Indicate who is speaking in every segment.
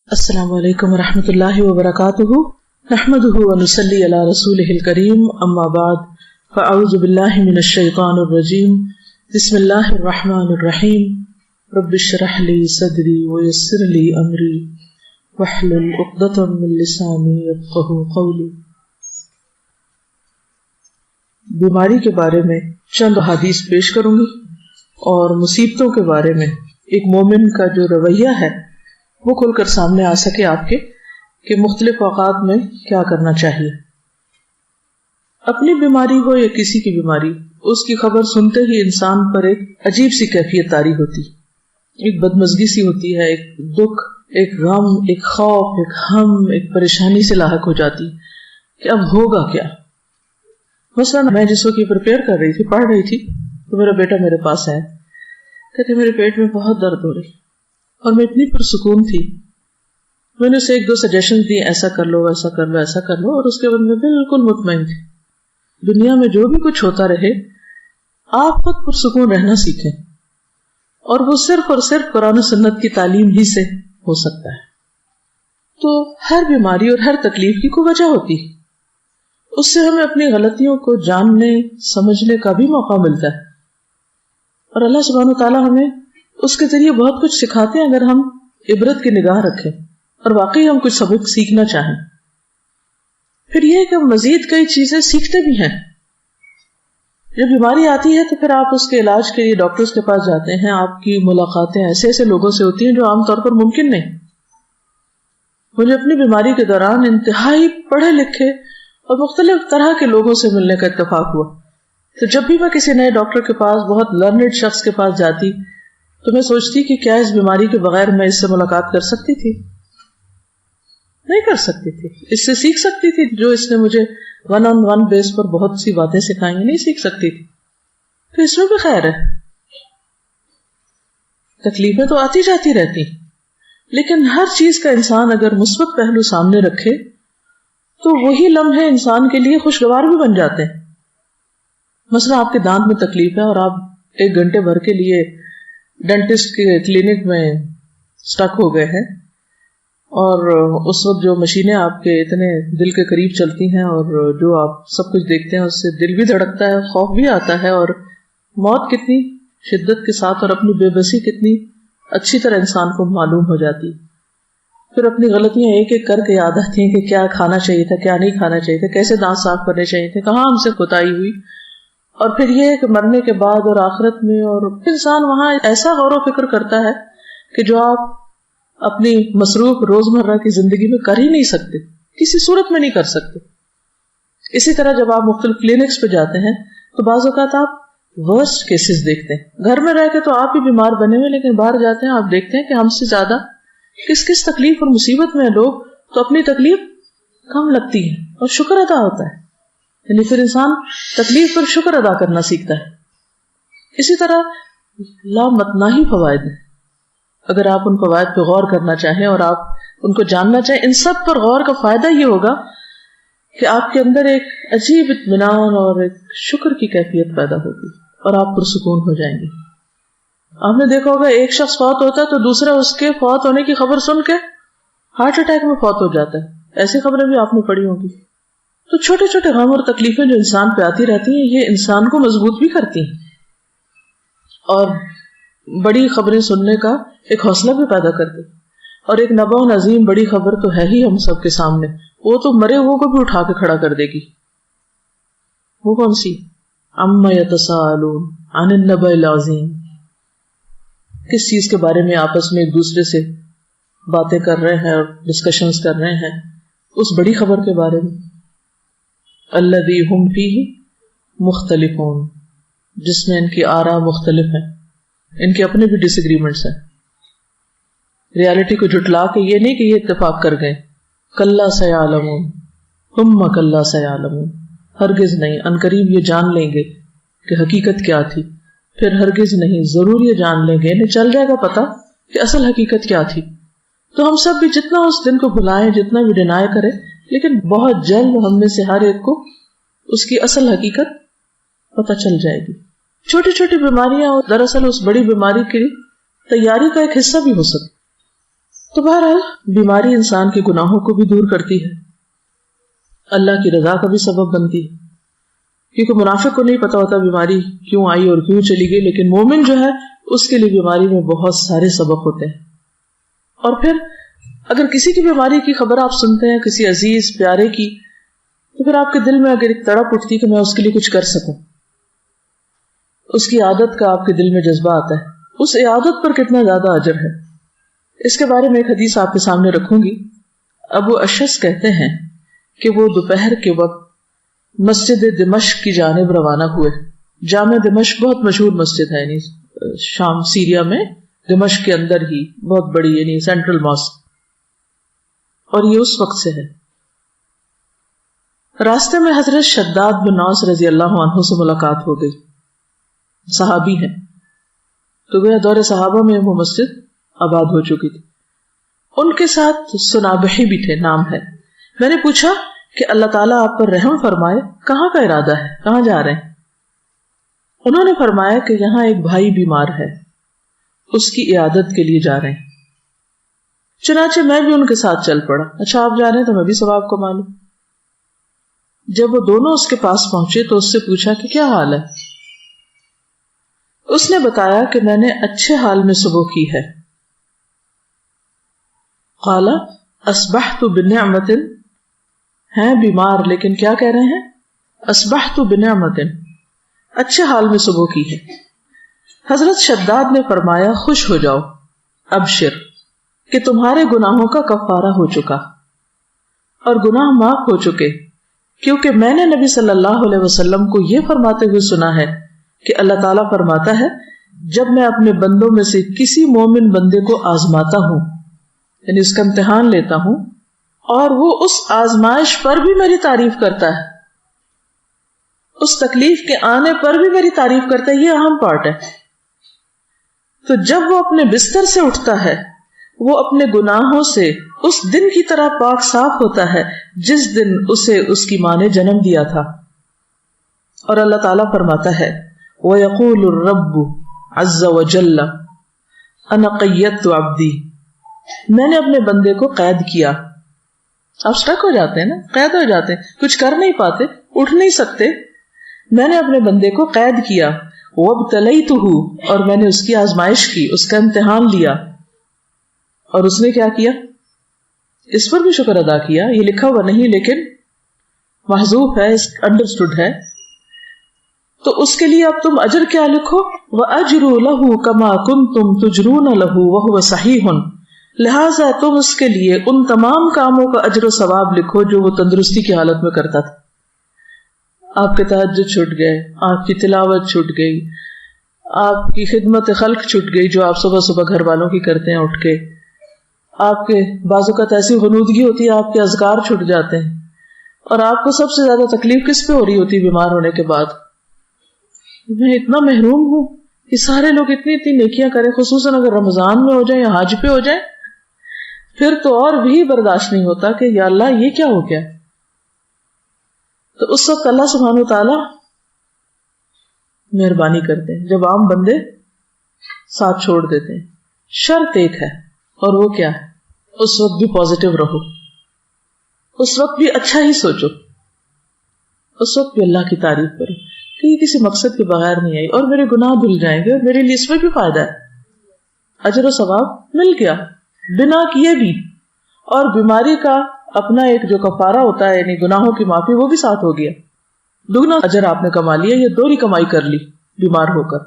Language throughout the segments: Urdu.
Speaker 1: السلام علیکم ورحمۃ اللہ وبرکاتہ نحمده ونصلی علی رسولہ الکریم اما بعد فاعوذ باللہ من الشیطان الرجیم بسم اللہ الرحمن الرحیم رب اشرح لی صدری ویسر لی امری واحلل عقدۃ من لسانی یفقہوا قولی۔ بیماری کے بارے میں چند حدیث پیش کروں گی اور مصیبتوں کے بارے میں ایک مومن کا جو رویہ ہے وہ کھل کر سامنے آ سکے آپ کے کہ مختلف اوقات میں کیا کرنا چاہیے۔ اپنی بیماری ہو یا کسی کی بیماری، اس کی خبر سنتے ہی انسان پر ایک عجیب سی کیفیت طاری ہوتی، ایک بدمزگی سی ہوتی ہے، ایک دکھ، ایک غم، ایک خوف، ایک ہم، ایک پریشانی سے لاحق ہو جاتی کہ اب ہوگا کیا۔ مثلا میں جس وقت یہ پریپیئر کر رہی تھی، پڑھ رہی تھی، تو میرا بیٹا میرے پاس آیا، کہتے میرے پیٹ میں بہت درد ہو رہی اور میں اتنی پرسکون تھی۔ میں نے اسے ایک دو سجیشن دی، ایسا کر لو، ایسا کر لو، ایسا کر لو، اور اس کے بعد میں بالکل مطمئن تھی۔ دنیا میں جو بھی کچھ ہوتا رہے، آپ خود پرسکون رہنا سیکھیں، اور وہ صرف اور صرف قرآن و سنت کی تعلیم ہی سے ہو سکتا ہے۔ تو ہر بیماری اور ہر تکلیف کی کوئی وجہ ہوتی ہے، اس سے ہمیں اپنی غلطیوں کو جاننے سمجھنے کا بھی موقع ملتا ہے، اور اللہ سبحانہ وتعالی ہمیں اس کے ذریعے بہت کچھ سکھاتے ہیں اگر ہم عبرت کی نگاہ رکھیں اور واقعی ہم کچھ سبق سیکھنا چاہیں۔ پھر یہ کہ ہم مزید کئی چیزیں سیکھتے بھی ہیں۔ جب بیماری آتی ہے تو پھر آپ اس کے علاج کے لیے ڈاکٹرز کے پاس جاتے ہیں، آپ کی ملاقاتیں ایسے ایسے لوگوں سے ہوتی ہیں جو عام طور پر ممکن نہیں۔ مجھے اپنی بیماری کے دوران انتہائی پڑھے لکھے اور مختلف طرح کے لوگوں سے ملنے کا اتفاق ہوا، تو جب بھی میں کسی نئے ڈاکٹر کے پاس، بہت لرنڈ شخص کے پاس جاتی، تو میں سوچتی کہ کیا اس بیماری کے بغیر میں اس سے ملاقات کر سکتی تھی؟ نہیں کر سکتی تھی۔ اس سے سیکھ سکتی تھی جو اس نے مجھے ون آن ون بیس پر بہت سی باتیں سکھائیں، نہیں سیکھ سکتی تھی۔ تو اس میں بھی خیر ہے، تکلیفیں تو آتی جاتی رہتی، لیکن ہر چیز کا انسان اگر مثبت پہلو سامنے رکھے تو وہی لمحے انسان کے لیے خوشگوار بھی بن جاتے ہیں۔ مثلا آپ کے دانت میں تکلیف ہے اور آپ 1 گھنٹے بھر کے لیے ڈینٹسٹ کے کلینک میں سٹک ہو گئے ہیں، اور اس وقت جو مشینیں آپ کے اتنے دل کے قریب چلتی ہیں اور جو آپ سب کچھ دیکھتے ہیں، اس سے دل بھی دھڑکتا ہے، خوف بھی آتا ہے، اور موت کتنی شدت کے ساتھ اور اپنی بے بسی کتنی اچھی طرح انسان کو معلوم ہو جاتی۔ پھر اپنی غلطیاں ایک ایک کر کے یاد آتی ہیں کہ کیا کھانا چاہیے تھا، کیا نہیں کھانا چاہیے تھا، کیسے دانت صاف کرنے چاہیے تھے، کہاں ہم سے کوتاہی ہوئی۔ اور پھر یہ کہ مرنے کے بعد اور آخرت میں، اور انسان وہاں ایسا غور و فکر کرتا ہے کہ جو آپ اپنی مصروف روزمرہ کی زندگی میں کر ہی نہیں سکتے، کسی صورت میں نہیں کر سکتے۔ اسی طرح جب آپ مختلف کلینکس پہ جاتے ہیں تو بعض اوقات آپ ورسٹ کیسز دیکھتے ہیں۔ گھر میں رہ کے تو آپ ہی بیمار بنے ہوئے، لیکن باہر جاتے ہیں آپ دیکھتے ہیں کہ ہم سے زیادہ کس کس تکلیف اور مصیبت میں لوگ، تو اپنی تکلیف کم لگتی ہے اور شکر ادا ہوتا ہے، یعنی پھر انسان تکلیف پر شکر ادا کرنا سیکھتا ہے۔ اسی طرح لامتناہی فوائد ہیں، اگر آپ ان فوائد پہ غور کرنا چاہیں اور آپ ان کو جاننا چاہیں، ان سب پر غور کا فائدہ یہ ہوگا کہ آپ کے اندر ایک عجیب اطمینان اور ایک شکر کی کیفیت پیدا ہوگی اور آپ پرسکون ہو جائیں گے۔ آپ نے دیکھا ہوگا ایک شخص فوت ہوتا ہے تو دوسرا اس کے فوت ہونے کی خبر سن کے ہارٹ اٹیک میں فوت ہو جاتا ہے، ایسی خبریں بھی آپ نے پڑھی ہوں گی۔ تو چھوٹے چھوٹے غم اور تکلیفیں جو انسان پہ آتی رہتی ہیں، یہ انسان کو مضبوط بھی کرتی ہیں اور بڑی خبریں سننے کا ایک حوصلہ بھی پیدا کرتی، اور ایک نبع و عظیم بڑی خبر تو ہے ہی ہم سب کے سامنے، وہ تو مرے ہوئے کو بھی اٹھا کے کھڑا کر دے گی۔ وہ کون سی؟ عما یتساءلون عن النبأ العظیم، کس چیز کے بارے میں آپس میں ایک دوسرے سے باتیں کر رہے ہیں اور ڈسکشنز کر رہے ہیں؟ اس بڑی خبر کے بارے میں۔ الذی ہم فیہ مختلفون، جس میں ان کی آراء مختلف ہیں، ان کے اپنے بھی ڈس ایگریمنٹس ہیں۔ ریالٹی کو جھٹلا کے یہ نہیں کہ یہ اتفاق کر گئے، کلا سیعلمون ثم کلا سیعلمون، ہرگز نہیں، عنقریب یہ جان لیں گے کہ حقیقت کیا تھی، پھر ہرگز نہیں، ضرور یہ جان لیں گے، انہیں چل جائے گا پتا کہ اصل حقیقت کیا تھی۔ تو ہم سب بھی جتنا اس دن کو بھلائیں، جتنا بھی ڈینائی کریں، لیکن بہت جلد ہم میں سے ہر ایک کو اس کی اصل حقیقت پتہ چل جائے گی۔ چھوٹی چھوٹی بیماریاں دراصل اس بڑی بیماری کی تیاری کا ایک حصہ بھی ہو سکتی۔ تو بہرحال بیماری انسان کے گناہوں کو بھی دور کرتی ہے، اللہ کی رضا کا بھی سبب بنتی ہے، کیونکہ منافق کو نہیں پتا ہوتا بیماری کیوں آئی اور کیوں چلی گئی، لیکن مومن جو ہے اس کے لیے بیماری میں بہت سارے سبب ہوتے ہیں. اور پھر اگر کسی کی بیماری کی خبر آپ سنتے ہیں، کسی عزیز پیارے کی، تو پھر آپ کے دل میں اگر ایک تڑپ اٹھتی کہ میں اس کے لیے کچھ کر سکوں، اس کی عادت کا آپ کے دل میں جذبہ آتا ہے، اس عادت پر کتنا زیادہ اجر ہے. اس کے بارے میں ایک حدیث آپ کے سامنے رکھوں گی. ابو اشعث کہتے ہیں کہ وہ دوپہر کے وقت مسجد دمشق کی جانب روانہ ہوئے. جامع دمشق بہت مشہور مسجد ہے، یعنی شام سیریا میں دمشق کے اندر ہی بہت بڑی، یعنی سینٹرل ماسک، اور یہ اس وقت سے ہے. راستے میں حضرت شداد بن اوس رضی اللہ عنہ سے ملاقات ہو گئی. صحابی ہیں، تو گویا دور صحابہ میں وہ مسجد آباد ہو چکی تھی. ان کے ساتھ سنابحی بھی تھے، نام ہے. میں نے پوچھا کہ اللہ تعالیٰ آپ پر رحم فرمائے، کہاں کا ارادہ ہے، کہاں جا رہے ہیں؟ انہوں نے فرمایا کہ یہاں ایک بھائی بیمار ہے، اس کی عیادت کے لیے جا رہے ہیں. چنانچہ میں بھی ان کے ساتھ چل پڑا. اچھا آپ جا رہے ہیں تو میں بھی ثواب کو معلوم. جب وہ دونوں اس کے پاس پہنچے تو اس سے پوچھا کہ کیا حال ہے. اس نے بتایا کہ میں نے اچھے حال میں صبح کی ہے. قال اصبحت بنعمت، ہیں بیمار لیکن کیا کہہ رہے ہیں؟ اصبحت بنعمت، اچھے حال میں صبح کی ہے. حضرت شداد نے فرمایا خوش ہو جاؤ، ابشر، کہ تمہارے گناہوں کا کفارہ ہو چکا اور گناہ معاف ہو چکے، کیونکہ میں نے نبی صلی اللہ علیہ وسلم کو یہ فرماتے ہوئے سنا ہے کہ اللہ تعالیٰ فرماتا ہے جب میں اپنے بندوں میں سے کسی مومن بندے کو آزماتا ہوں، یعنی اس کا امتحان لیتا ہوں، اور وہ اس آزمائش پر بھی میری تعریف کرتا ہے، اس تکلیف کے آنے پر بھی میری تعریف کرتا ہے، یہ اہم پارٹ ہے. تو جب وہ اپنے بستر سے اٹھتا ہے وہ اپنے گناہوں سے اس دن کی طرح پاک صاف ہوتا ہے جس دن اسے اس کی ماں نے جنم دیا تھا. اور اللہ تعالیٰ فرماتا ہے وَيَقُولُ الرَّبُّ عَزَّ وَجَلَّ أَنَا قَيَّدْتُ عَبْدِي، میں نے اپنے بندے کو قید کیا. آپ سٹک ہو جاتے ہیں نا، قید ہو جاتے ہیں، کچھ کر نہیں پاتے، اٹھ نہیں سکتے. میں نے اپنے بندے کو قید کیا. وَابْتَلَيْتُهُ، اور میں نے اس کی آزمائش کی، اس کا امتحان لیا. اور اس نے کیا کیا؟ اس پر بھی شکر ادا کیا. یہ لکھا ہوا نہیں لیکن محذوف ہے، انڈرسٹوڈ ہے. تو اس کے لیے اب تم اجر کیا لکھو؟ وَأَجْرُوا لَهُ كَمَا كُنْتُمْ تُجْرُونَ لَهُ وَهُوَ صَحِيحٌ، لہٰذا تم اس کے لیے ان تمام کاموں کا اجر و ثواب لکھو جو وہ تندرستی کی حالت میں کرتا تھا. آپ کے تہجد چھوٹ گئے، آپ کی تلاوت چھوٹ گئی، آپ کی خدمت خلق چھوٹ گئی جو آپ صبح صبح گھر والوں کی کرتے ہیں اٹھ کے، آپ کے بعض اوقات ایسی غنودگی ہوتی ہے آپ کے اذکار چھوٹ جاتے ہیں، اور آپ کو سب سے زیادہ تکلیف کس پہ ہو رہی ہوتی ہے بیمار ہونے کے بعد؟ میں اتنا محروم ہوں کہ سارے لوگ اتنی اتنی نیکیاں کریں، خصوصاً اگر رمضان میں ہو جائیں یا حج پہ ہو جائیں، پھر تو اور بھی برداشت نہیں ہوتا کہ یا اللہ یہ کیا ہو گیا. تو اس وقت اللہ سبحانہ وتعالی مہربانی کرتے ہیں جب عام بندے ساتھ چھوڑ دیتے ہیں. شرط ایک ہے، اور وہ کیا ہے؟ اس وقت بھی پازیٹیو رہو، اس وقت بھی اچھا ہی سوچو، اس وقت بھی اللہ کی تعریف کرو کہ یہ کسی مقصد کے بغیر نہیں آئی اور میرے گناہ دھل جائیں گے اور میرے لیے اس میں بھی فائدہ ہے. اجر و ثواب مل گیا بنا کیے بھی، اور بیماری کا اپنا ایک جو کفارہ ہوتا ہے یعنی گناہوں کی معافی وہ بھی ساتھ ہو گیا. دگنا اجر آپ نے کما لیا، یہ دوہری کمائی کر لی بیمار ہو کر.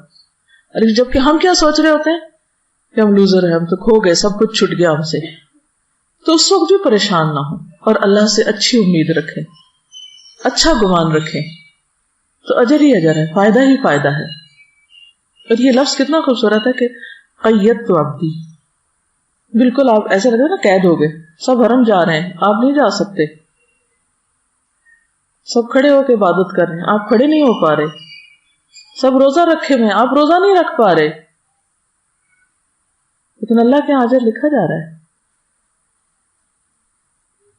Speaker 1: ارے جبکہ ہم کیا سوچ رہے ہوتے ہیں کہ ہم لوزر ہیں، ہم تو کھو گئے، سب کچھ چھٹ گیا ہم سے. تو اس وقت بھی پریشان نہ ہو اور اللہ سے اچھی امید رکھیں، اچھا گمان رکھیں، تو اجر ہی اجر ہے، فائدہ ہی فائدہ ہے. اور یہ لفظ کتنا خوبصورت ہے کہ قیدت عبدی، بالکل آپ ایسا لگتا ہے نا قید ہو گئے، سب حرم جا رہے ہیں، آپ نہیں جا سکتے، سب کھڑے ہو کے عبادت کر رہے ہیں، آپ کھڑے نہیں ہو پا رہے، سب روزہ رکھے ہوئے ہیں، آپ روزہ نہیں رکھ پا رہے، لیکن اللہ کے اجر لکھا جا رہا ہے.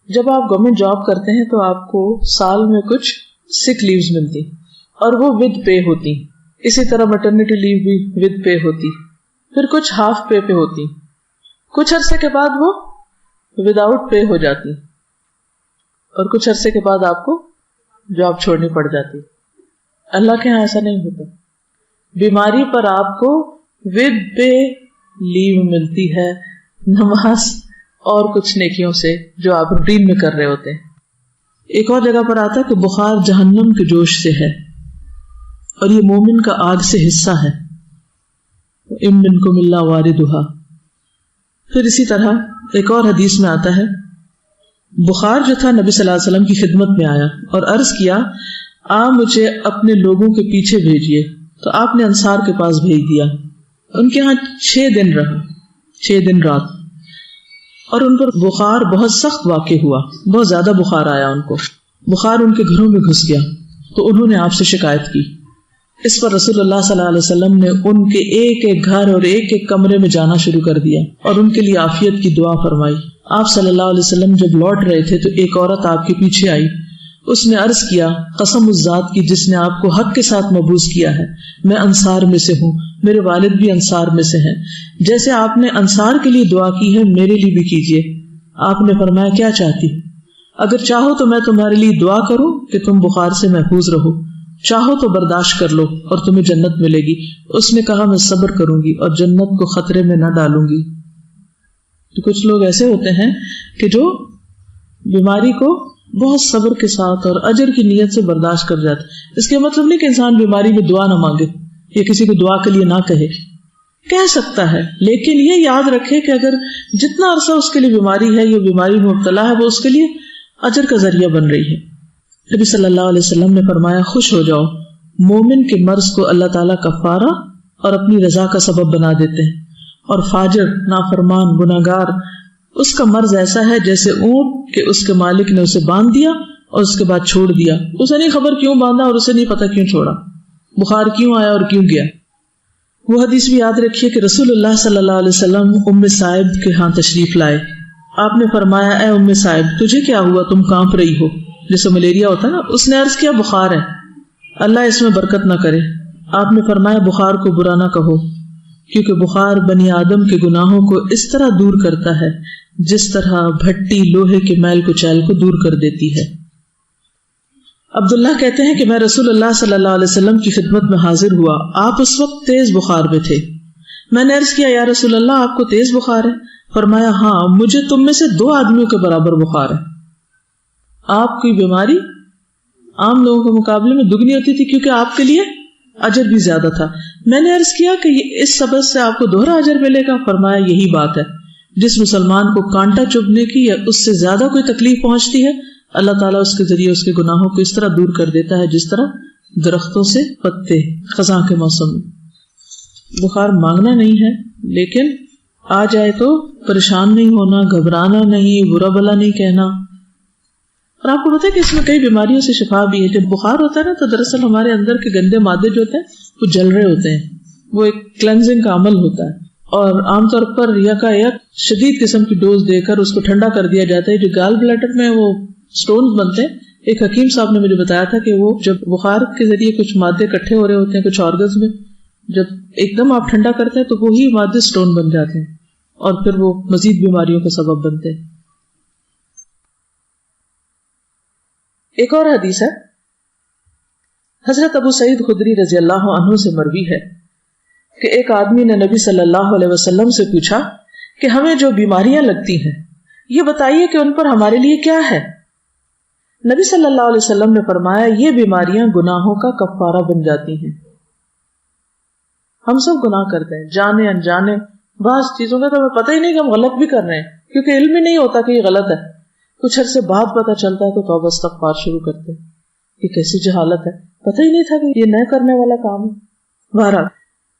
Speaker 1: جب آپ گورنمنٹ جاب کرتے ہیں تو آپ کو سال میں کچھ سک لیوز ملتی اور وہ ود پے ہوتی، اسی طرح میٹرنٹی لیو بھی ود پے ہوتی، پھر کچھ ہاف پے پہ ہوتی، کچھ عرصے کے بعد وہ وداؤٹ پے ہو جاتی اور کچھ عرصے کے بعد آپ کو جاب چھوڑنی پڑ جاتی. اللہ کے یہاں ایسا نہیں ہوتا. بیماری پر آپ کو ود پے لیو ملتی ہے، نماز اور کچھ نیکیوں سے جو آپ روٹین میں کر رہے ہوتے ہیں. ایک اور جگہ پر آتا ہے کہ بخار جہنم کے جوش سے ہے اور یہ مومن کا آگ سے حصہ ہے. ام منکم الا واردھا. پھر اسی طرح ایک اور حدیث میں آتا ہے بخار جو تھا نبی صلی اللہ علیہ وسلم کی خدمت میں آیا اور عرض کیا مجھے اپنے لوگوں کے پیچھے بھیجیے. تو آپ نے انصار کے پاس بھیج دیا. ان کے ہاں 6 دن رہا، 6 دن رات، اور ان پر بخار بہت سخت واقع ہوا، بہت زیادہ بخار آیا ان کو، بخار ان کے گھروں میں گھس گیا. تو انہوں نے آپ سے شکایت کی. اس پر رسول اللہ صلی اللہ علیہ وسلم نے ان کے ایک ایک گھر اور ایک ایک کمرے میں جانا شروع کر دیا اور ان کے لیے عافیت کی دعا فرمائی. آپ صلی اللہ علیہ وسلم جب لوٹ رہے تھے تو ایک عورت آپ کے پیچھے آئی. اس نے عرض کیا قسم اس ذات کی جس نے آپ کو حق کے ساتھ مبعوث کیا ہے، میں انصار میں سے ہوں، میرے والد بھی انصار میں سے ہیں، جیسے آپ نے انصار کے لیے دعا کی ہے میرے لیے بھی کیجیے. آپ نے فرمایا کیا چاہتی؟ اگر چاہو تو میں تمہارے لیے دعا کروں کہ تم بخار سے محفوظ رہو، چاہو تو برداشت کر لو اور تمہیں جنت ملے گی. اس نے کہا میں صبر کروں گی اور جنت کو خطرے میں نہ ڈالوں گی. تو کچھ لوگ ایسے ہوتے ہیں کہ جو بیماری کو بہت صبر کے ساتھ اور اجر کی نیت سے برداشت کر جاتے. اس کے مطلب نہیں کہ انسان بیماری میں دعا نہ مانگے یا کسی کو دعا کے لیے نہ کہہ سکتا ہے، لیکن یہ یاد رکھے کہ اگر جتنا عرصہ اس کے لیے بیماری ہے، یہ بیماری میں مبتلا ہے، وہ اس کے لیے اجر کا ذریعہ بن رہی ہے. نبی صلی اللہ علیہ وسلم نے فرمایا خوش ہو جاؤ، مومن کے مرض کو اللہ تعالیٰ کفارہ اور اپنی رضا کا سبب بنا دیتے ہیں، اور فاجر، نافرمان، گناہگار، اس کا مرض ایسا ہے جیسے اونٹ کہ اس کے مالک نے اسے باندھ دیا اور اس کے بعد چھوڑ دیا. اسے نہیں خبر کیوں باندھا اور اسے نہیں پتا کیوں چھوڑا، بخار کیوں آیا اور کیوں گیا. وہ حدیث بھی یاد رکھیے کہ رسول اللہ صلی اللہ علیہ وسلم ام صائب کے ہاں تشریف لائے. آپ نے فرمایا اے ام صائب تجھے کیا ہوا، تم کانپ رہی ہو، جیسے ملیریا ہوتا ہے نا. اس نے عرض کیا بخار ہے، اللہ اس میں برکت نہ کرے. آپ نے فرمایا بخار کو برا نہ کہو، کیونکہ بخار بنی آدم کے گناہوں کو اس طرح دور کرتا ہے جس طرح بھٹی لوہے کے میل کچیل کو دور کر دیتی ہے. عبداللہ کہتے ہیں کہ میں رسول اللہ صلی اللہ علیہ وسلم کی خدمت میں حاضر ہوا. آپ اس وقت تیز بخار میں تھے. میں نے عرض کیا یا رسول اللہ آپ کو تیز بخار ہے؟ فرمایا ہاں، مجھے تم میں سے 2 آدمیوں کے برابر بخار ہے. آپ کی بیماری عام لوگوں کے مقابلے میں دگنی ہوتی تھی کیونکہ آپ کے لیے اجر بھی زیادہ تھا. میں نے عرض کیا کہ اس سبب سے آپ کو دوہرا اجر ملے گا؟ فرمایا یہی بات ہے. جس مسلمان کو کانٹا چبھنے کی یا اس سے زیادہ کوئی تکلیف پہنچتی ہے، اللہ تعالیٰ اس کے ذریعے اس کے گناہوں کو اس طرح دور کر دیتا ہے جس طرح درختوں سے پتے خزاں کے موسم میں. بخار مانگنا نہیں ہے، لیکن آ جائے تو پریشان نہیں ہونا، گھبرانا نہیں، برا بلا نہیں کہنا. اور آپ کو پتا ہے کہ اس میں کئی بیماریوں سے شفا بھی ہے. جب بخار ہوتا ہے نا تو دراصل ہمارے اندر کے گندے مادے جو ہوتے ہیں وہ جل رہے ہوتے ہیں، وہ ایک کلینزنگ کا عمل ہوتا ہے. اور عام طور پر یکایک شدید قسم کی ڈوز دے کر اس کو ٹھنڈا کر دیا جاتا ہے. جو گال بلیڈر میں وہ سٹونز بنتے ہیں، ایک حکیم صاحب نے مجھے بتایا تھا کہ وہ جب بخار کے ذریعے کچھ مادے اکٹھے ہو رہے ہوتے ہیں کچھ آرگنز میں، جب ایک دم آپ ٹھنڈا کرتے ہیں تو وہی مادے سٹون بن جاتے ہیں اور پھر وہ مزید بیماریوں کا سبب بنتے ہیں. ایک اور حدیث ہے، حضرت ابو سعید خدری رضی اللہ عنہ سے مروی ہے کہ ایک آدمی نے نبی صلی اللہ علیہ وسلم سے پوچھا کہ ہمیں جو بیماریاں لگتی ہیں یہ بتائیے کہ ان پر ہمارے لیے کیا ہے. نبی صلی اللہ علیہ وسلم نے فرمایا یہ بیماریاں گناہوں کا کفارہ بن جاتی ہیں. ہم سب گناہ کرتے ہیں جانے انجانے، بعض چیزوں کا تو ہمیں پتہ ہی نہیں کہ ہم غلط بھی کر رہے ہیں کیونکہ علم ہی نہیں ہوتا کہ یہ غلط ہے. کچھ عرصے بعد پتہ چلتا ہے تو توبہ استغفار شروع کرتے ہیں. یہ کیسی جہالت ہے، پتہ ہی نہیں تھا کہ یہ نہ کرنے والا کام ہے. بہرحال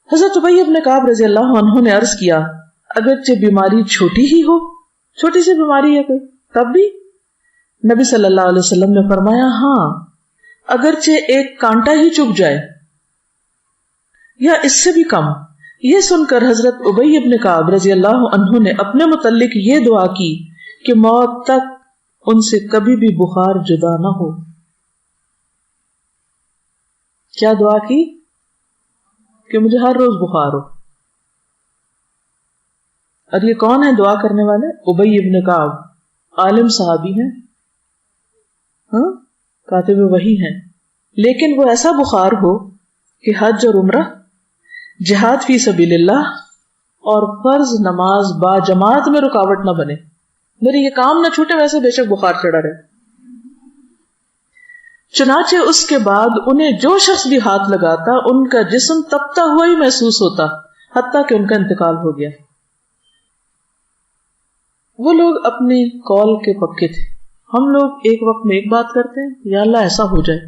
Speaker 1: حضرت ابی بن کعب رضی اللہ عنہ نے عرض کیا اگرچہ بیماری چھوٹی ہی ہو، چھوٹی سی بیماری ہے کوئی، تب بھی؟ نبی صلی اللہ علیہ وسلم نے فرمایا ہاں، اگرچہ ایک کانٹا ہی چبھ جائے یا اس سے بھی کم. یہ سن کر حضرت ابی بن کعب رضی اللہ عنہ نے اپنے متعلق یہ دعا کی کہ موت تک ان سے کبھی بھی بخار جدا نہ ہو. کیا دعا کی؟ کہ مجھے ہر روز بخار ہو. اور یہ کون ہے دعا کرنے والے؟ ابی ابن کعب، عالم صحابی ہیں، کاتب وحی ہیں، لیکن وہ ایسا بخار ہو کہ حج اور عمرہ، جہاد فی سبیل اللہ اور فرض نماز با جماعت میں رکاوٹ نہ بنے، میرے یہ کام نہ چھوٹے، ویسے بے شک بخار چڑھا رہے۔ چنانچہ اس کے بعد انہیں جو شخص بھی ہاتھ لگاتا ان کا جسم تپتا ہوا ہی محسوس ہوتا، حتیٰ کہ ان کا انتقال ہو گیا۔ وہ لوگ اپنی قول کے پکے تھے، ہم لوگ ایک وقت میں ایک بات کرتے ہیں یا اللہ ایسا ہو جائے،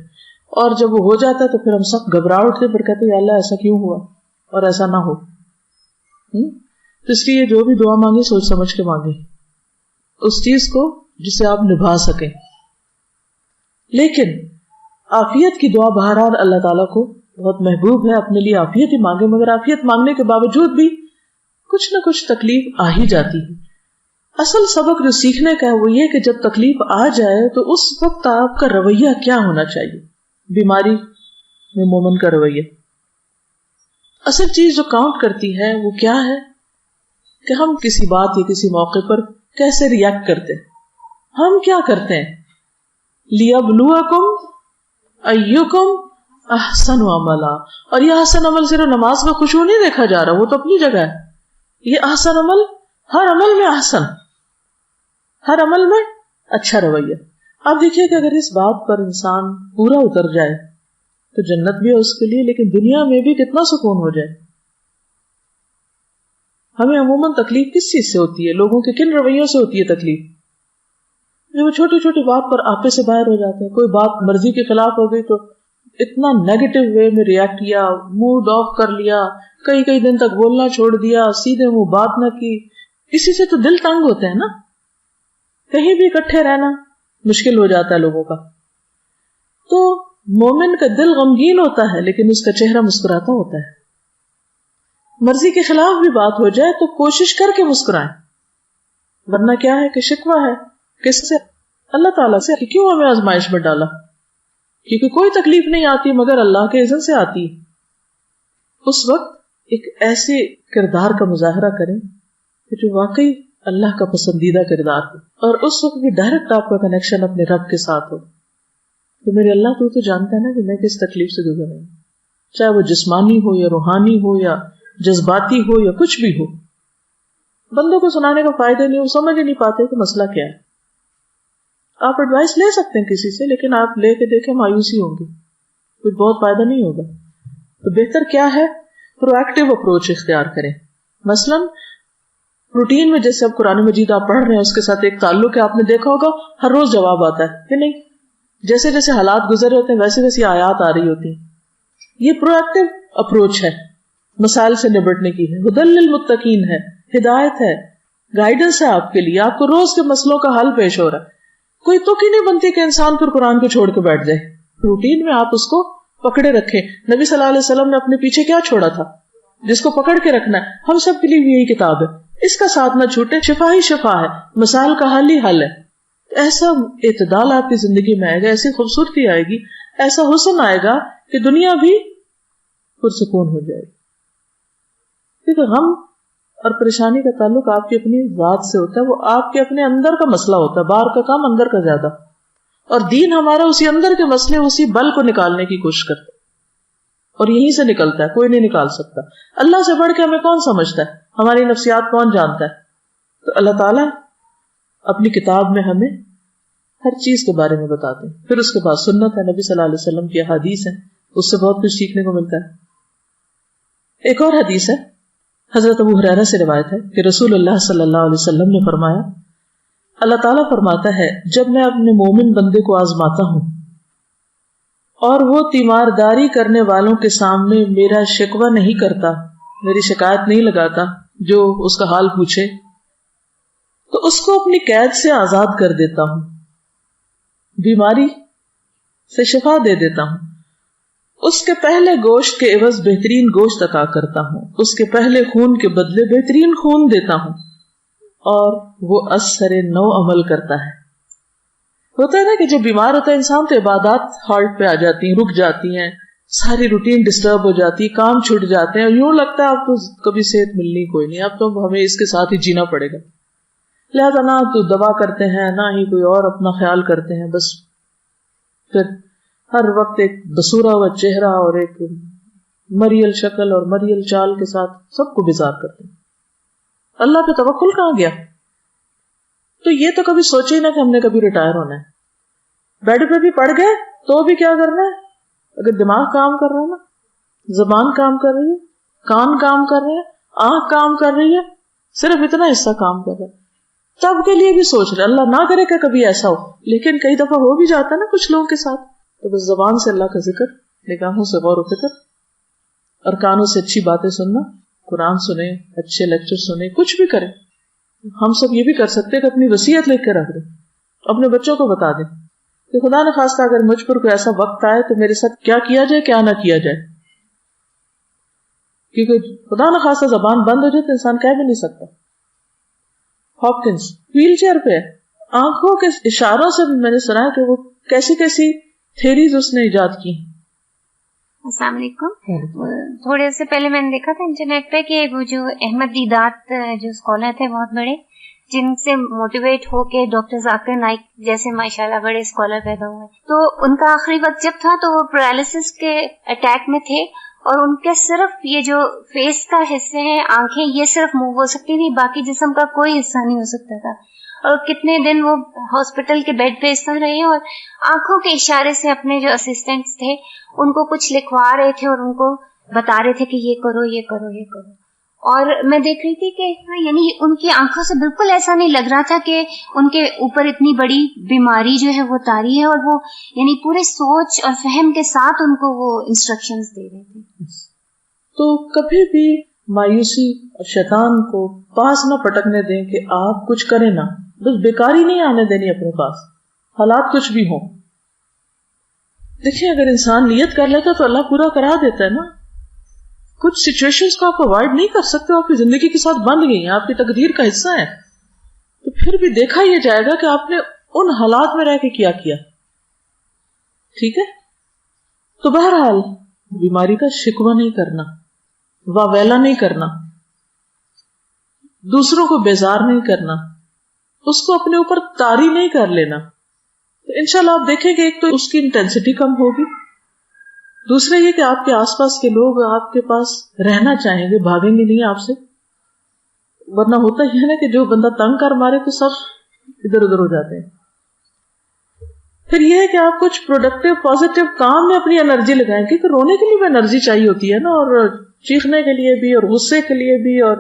Speaker 1: اور جب وہ ہو جاتا ہے تو پھر ہم سب گھبرا اٹھتے، پھر کہتے یا اللہ ایسا کیوں ہوا اور ایسا نہ ہو۔ تو اس لیے جو بھی دعا مانگے سوچ سمجھ کے مانگے، اس چیز کو جسے آپ نبھا سکیں۔ لیکن عافیت کی دعا بہرحال اللہ تعالیٰ کو بہت محبوب ہے، اپنے لیے عافیت ہی مانگے، مگر عافیت مانگنے کے باوجود بھی کچھ نہ کچھ تکلیف آ ہی جاتی ہے۔ اصل سبق جو سیکھنے کا ہے وہ یہ کہ جب تکلیف آ جائے تو اس وقت آپ کا رویہ کیا ہونا چاہیے۔ بیماری میں مومن کا رویہ، اصل چیز جو کاؤنٹ کرتی ہے وہ کیا ہے کہ ہم کسی بات یا کسی موقع پر کیسے ریئیکٹ کرتے ہیں، ہم کیا کرتے ہیں۔ لِيَبْلُوَكُمْ اَيُّكُمْ احسن عملا، اور یہ احسن عمل صرف نماز میں خشوع نہیں دیکھا جا رہا، وہ تو اپنی جگہ ہے۔ یہ احسن عمل ہر عمل میں احسن، ہر عمل میں اچھا رویہ۔ آپ دیکھیے کہ اگر اس بات پر انسان پورا اتر جائے تو جنت بھی ہے اس کے لیے، لیکن دنیا میں بھی کتنا سکون ہو جائے۔ ہمیں عموماً تکلیف کس چیز سے ہوتی ہے؟ لوگوں کے کن رویوں سے ہوتی ہے تکلیف؟ جو چھوٹی چھوٹی بات پر آپے سے باہر ہو جاتے ہیں، کوئی بات مرضی کے خلاف ہو گئی تو اتنا نیگیٹو وے میں ریئیکٹ کیا، موڈ آف کر لیا، کئی دن تک بولنا چھوڑ دیا، سیدھے منہ بات نہ کی۔ اسی سے تو دل تنگ ہوتے ہیں نا، کہیں بھی اکٹھے رہنا مشکل ہو جاتا ہے لوگوں کا۔ تو مومن کا دل غمگین ہوتا ہے لیکن اس کا چہرہ مسکراتا ہوتا ہے۔ مرضی کے خلاف بھی بات ہو جائے تو کوشش کر کے مسکرائیں، ورنہ کیا ہے کہ شکوہ ہے کس سے؟ اللہ تعالیٰ سے کہ کیوں ہمیں آزمائش میں ڈالا، کیونکہ کوئی تکلیف نہیں آتی مگر اللہ کے اذن سے آتی ہے۔ اس وقت ایک ایسے کردار کا مظاہرہ کریں کہ جو واقعی اللہ کا پسندیدہ کردار ہو، اور اس وقت بھی ڈائریکٹ آپ کا کنیکشن اپنے رب کے ساتھ ہو کہ میرے اللہ تو جانتا ہے نا کہ میں کس تکلیف سے گزر رہی ہوں، چاہے وہ جسمانی ہو یا روحانی ہو یا جذباتی ہو یا کچھ بھی ہو۔ بندوں کو سنانے کا فائدہ نہیں، وہ سمجھ ہی نہیں پاتے کہ مسئلہ کیا ہے۔ آپ ایڈوائس لے سکتے ہیں کسی سے، لیکن آپ لے کے دیکھیں مایوسی ہوں گی، کچھ بہت فائدہ نہیں ہوگا۔ تو بہتر کیا ہے؟ پرو ایکٹیو اپروچ اختیار کریں۔ مثلا روٹین میں جیسے اب قرآن مجید آپ پڑھ رہے ہیں، اس کے ساتھ ایک تعلق ہے، آپ نے دیکھا ہوگا ہر روز جواب آتا ہے کہ نہیں؟ جیسے جیسے حالات گزر رہے ہوتے ہیں ویسے ویسے آیات آ رہی ہوتی ہیں۔ یہ پرو ایکٹیو اپروچ ہے، مسائل سے نبٹنے کی ہے، ہدی للمتقین ہے، ہدایت ہے، گائیڈنس ہے آپ کے لیے، آپ کو روز کے مسئلوں کا حل پیش ہو رہا ہے۔ کوئی تک ہی نہیں بنتی کہ انسان پھر قرآن کو چھوڑ کے بیٹھ جائے۔ روٹین میں آپ اس کو پکڑے رکھیں۔ نبی صلی اللہ علیہ وسلم نے اپنے پیچھے کیا چھوڑا تھا جس کو پکڑ کے رکھنا ہے؟ ہم سب کے لیے بھی یہی کتاب ہے، اس کا ساتھ نہ چھوٹے، شفا ہی شفا ہے، مسائل کا حل ہی حل ہے۔ ایسا اعتدال آپ کی زندگی میں آئے گا، ایسی خوبصورتی آئے گی، ایسا حسن آئے گا کہ دنیا بھی پرسکون ہو جائے گی۔ کیونکہ غم اور پریشانی کا تعلق آپ کی اپنی ذات سے ہوتا ہے، وہ آپ کے اپنے اندر کا مسئلہ ہوتا ہے، باہر کا کام اندر کا زیادہ، اور دین ہمارا اسی اندر کے مسئلے، اسی بل کو نکالنے کی کوشش کرتا ہے، اور یہیں سے نکلتا ہے، کوئی نہیں نکال سکتا۔ اللہ سے بڑھ کے ہمیں کون سمجھتا ہے؟ ہماری نفسیات کون جانتا ہے؟ تو اللہ تعالیٰ اپنی کتاب میں ہمیں ہر چیز کے بارے میں بتاتے ہیں۔ پھر اس کے بعد سنت ہے، نبی صلی اللہ علیہ وسلم کی احادیث ہیں، اس سے بہت کچھ سیکھنے کو ملتا ہے۔ ایک اور حدیث ہے، حضرت ابو ہریرہ سے روایت ہے کہ رسول اللہ صلی اللہ علیہ وسلم نے فرمایا، اللہ تعالیٰ فرماتا ہے جب میں اپنے مومن بندے کو آزماتا ہوں اور وہ تیمارداری کرنے والوں کے سامنے میرا شکوہ نہیں کرتا، میری شکایت نہیں لگاتا، جو اس کا حال پوچھے، تو اس کو اپنی قید سے آزاد کر دیتا ہوں، بیماری سے شفا دے دیتا ہوں، اس کے پہلے گوشت کے عوض بہترین گوشت عطا کرتا ہوں، اس کے پہلے خون کے بدلے بہترین خون دیتا ہوں، اور وہ اثر نو عمل کرتا ہے۔ ہوتا ہے نا کہ جب بیمار ہوتا ہے انسان تو عبادات ہارٹ پہ آ جاتی ہیں، رک جاتی ہیں، ساری روٹین ڈسٹرب ہو جاتی, کام چھوٹ جاتے ہیں, اور یوں لگتا ہے اب تو کبھی صحت ملنی کوئی نہیں, اب تو ہمیں اس کے ساتھ ہی جینا پڑے گا. لہذا نہ تو دوا کرتے ہیں نہ ہی کوئی اور اپنا خیال کرتے ہیں, بس پھر ہر وقت ایک بسورا ہوا چہرہ اور ایک مریل شکل اور مریل چال کے ساتھ سب کو بیزار کرتے ہیں. اللہ پہ توکل کہاں گیا؟ تو یہ تو کبھی سوچے ہی نہ کہ ہم نے کبھی ریٹائر ہونا ہے. بیڈ پہ بھی پڑ گئے تو بھی کیا کرنا ہے؟ اگر دماغ کام کر رہا ہے نا, زبان کام کر رہی ہے, کان کام کر رہے ہیں, آنکھ کام کر رہی ہے, صرف اتنا حصہ کام کر رہا ہے, تب کے لیے بھی سوچ رہے. اللہ نہ کرے کہ کبھی ایسا ہو, لیکن کئی دفعہ ہو بھی جاتا ہے نا کچھ لوگوں کے ساتھ. تو بس زبان سے اللہ کا ذکر, نگاہوں سے غور و فکر, اور کانوں سے اچھی باتیں سننا, قرآن سنیں, اچھے لیکچر سنیں, کچھ بھی کریں. ہم سب یہ بھی کر سکتے کہ اپنی وصیت لکھ کے رکھ دیں, اپنے بچوں کو بتا دیں کہ خدا نہ خواستہ اگر مجھ پر کوئی ایسا وقت آئے تو میرے ساتھ کیا کیا جائے کیا نہ کیا جائے. کیونکہ خدا نہ خواستہ زبان بند ہو جائے تو انسان کہہ بھی نہیں سکتا. ہاپکنس ویل چیئر پہ آنکھوں کے اشاروں سے میں نے سنا ہے کہ وہ کیسی کیسی تھیریز اس نے ایجاد کی.
Speaker 2: السلام علیکم. تھوڑے سے پہلے میں نے دیکھا تھا انٹرنیٹ پہ کہ وہ جو احمد دیدات جو اسکالر تھے بہت بڑے, جن سے موٹیویٹ ہو کے ڈاکٹر ذاکر نائک جیسے ماشاءاللہ بڑے اسکالر پیدا ہوئے, تو ان کا آخری وقت جب تھا تو وہ پیرالسس کے اٹیک میں تھے, اور ان کے صرف یہ جو فیس کا حصے ہیں, آنکھیں, یہ صرف موو ہو سکتی تھی, باقی جسم کا کوئی حصہ نہیں ہو سکتا تھا. اور کتنے دن وہ ہاسپٹل کے بیڈ پہ اس طرح رہے, اور آنکھوں کے اشارے سے اپنے جو اسسٹنٹس تھے ان کو کچھ لکھوا رہے تھے اور ان کو بتا رہے تھے کہ یہ کرو یہ کرو یہ کرو. اور میں دیکھ رہی تھی کہ یعنی ان کی آنکھوں سے بالکل ایسا نہیں لگ رہا تھا کہ ان کے اوپر اتنی بڑی بیماری جو ہے وہ طاری ہے, اور وہ یعنی پورے سوچ اور فہم کے ساتھ ان کو وہ انسٹرکشنز دے رہے تھے.
Speaker 1: تو کبھی بھی مایوسی اور شیطان کو پاس نہ پٹکنے دیں کہ آپ کچھ کریں نہ, بس بیکاری نہیں آنے دینی اپنے پاس, حالات کچھ بھی ہوں. دیکھیں اگر انسان نیت کر لیتا تو اللہ پورا کرا دیتا ہے نا. کچھ سچویشنز کو آپ اوائڈ نہیں کر سکتے, آپ کی زندگی کے ساتھ بند گئی ہیں, آپ کی تقدیر کا حصہ ہے, تو پھر بھی دیکھا یہ جائے گا کہ آپ نے ان حالات میں رہ کے کیا کیا. ٹھیک ہے, تو بہرحال بیماری کا شکوہ نہیں کرنا, واویلا نہیں کرنا, دوسروں کو بیزار نہیں کرنا, اس کو اپنے اوپر طاری نہیں کر لینا. تو انشاءاللہ آپ دیکھیں کہ ایک تو اس کی انٹینسٹی کم ہوگی, دوسرا یہ کہ آپ کے آس پاس کے لوگ آپ کے پاس رہنا چاہیں گے, بھاگیں گے نہیں آپ سے. ورنہ ہوتا ہی ہے نا کہ جو بندہ تنگ کر مارے تو سب ادھر ادھر ہو جاتے ہیں. پھر یہ ہے کہ آپ کچھ پروڈکٹیو پازیٹیو کام میں اپنی انرجی لگائیں, کیونکہ رونے کے لیے بھی انرجی چاہیے ہوتی ہے نا, اور چیخنے کے لیے بھی, اور غصے کے لیے بھی, اور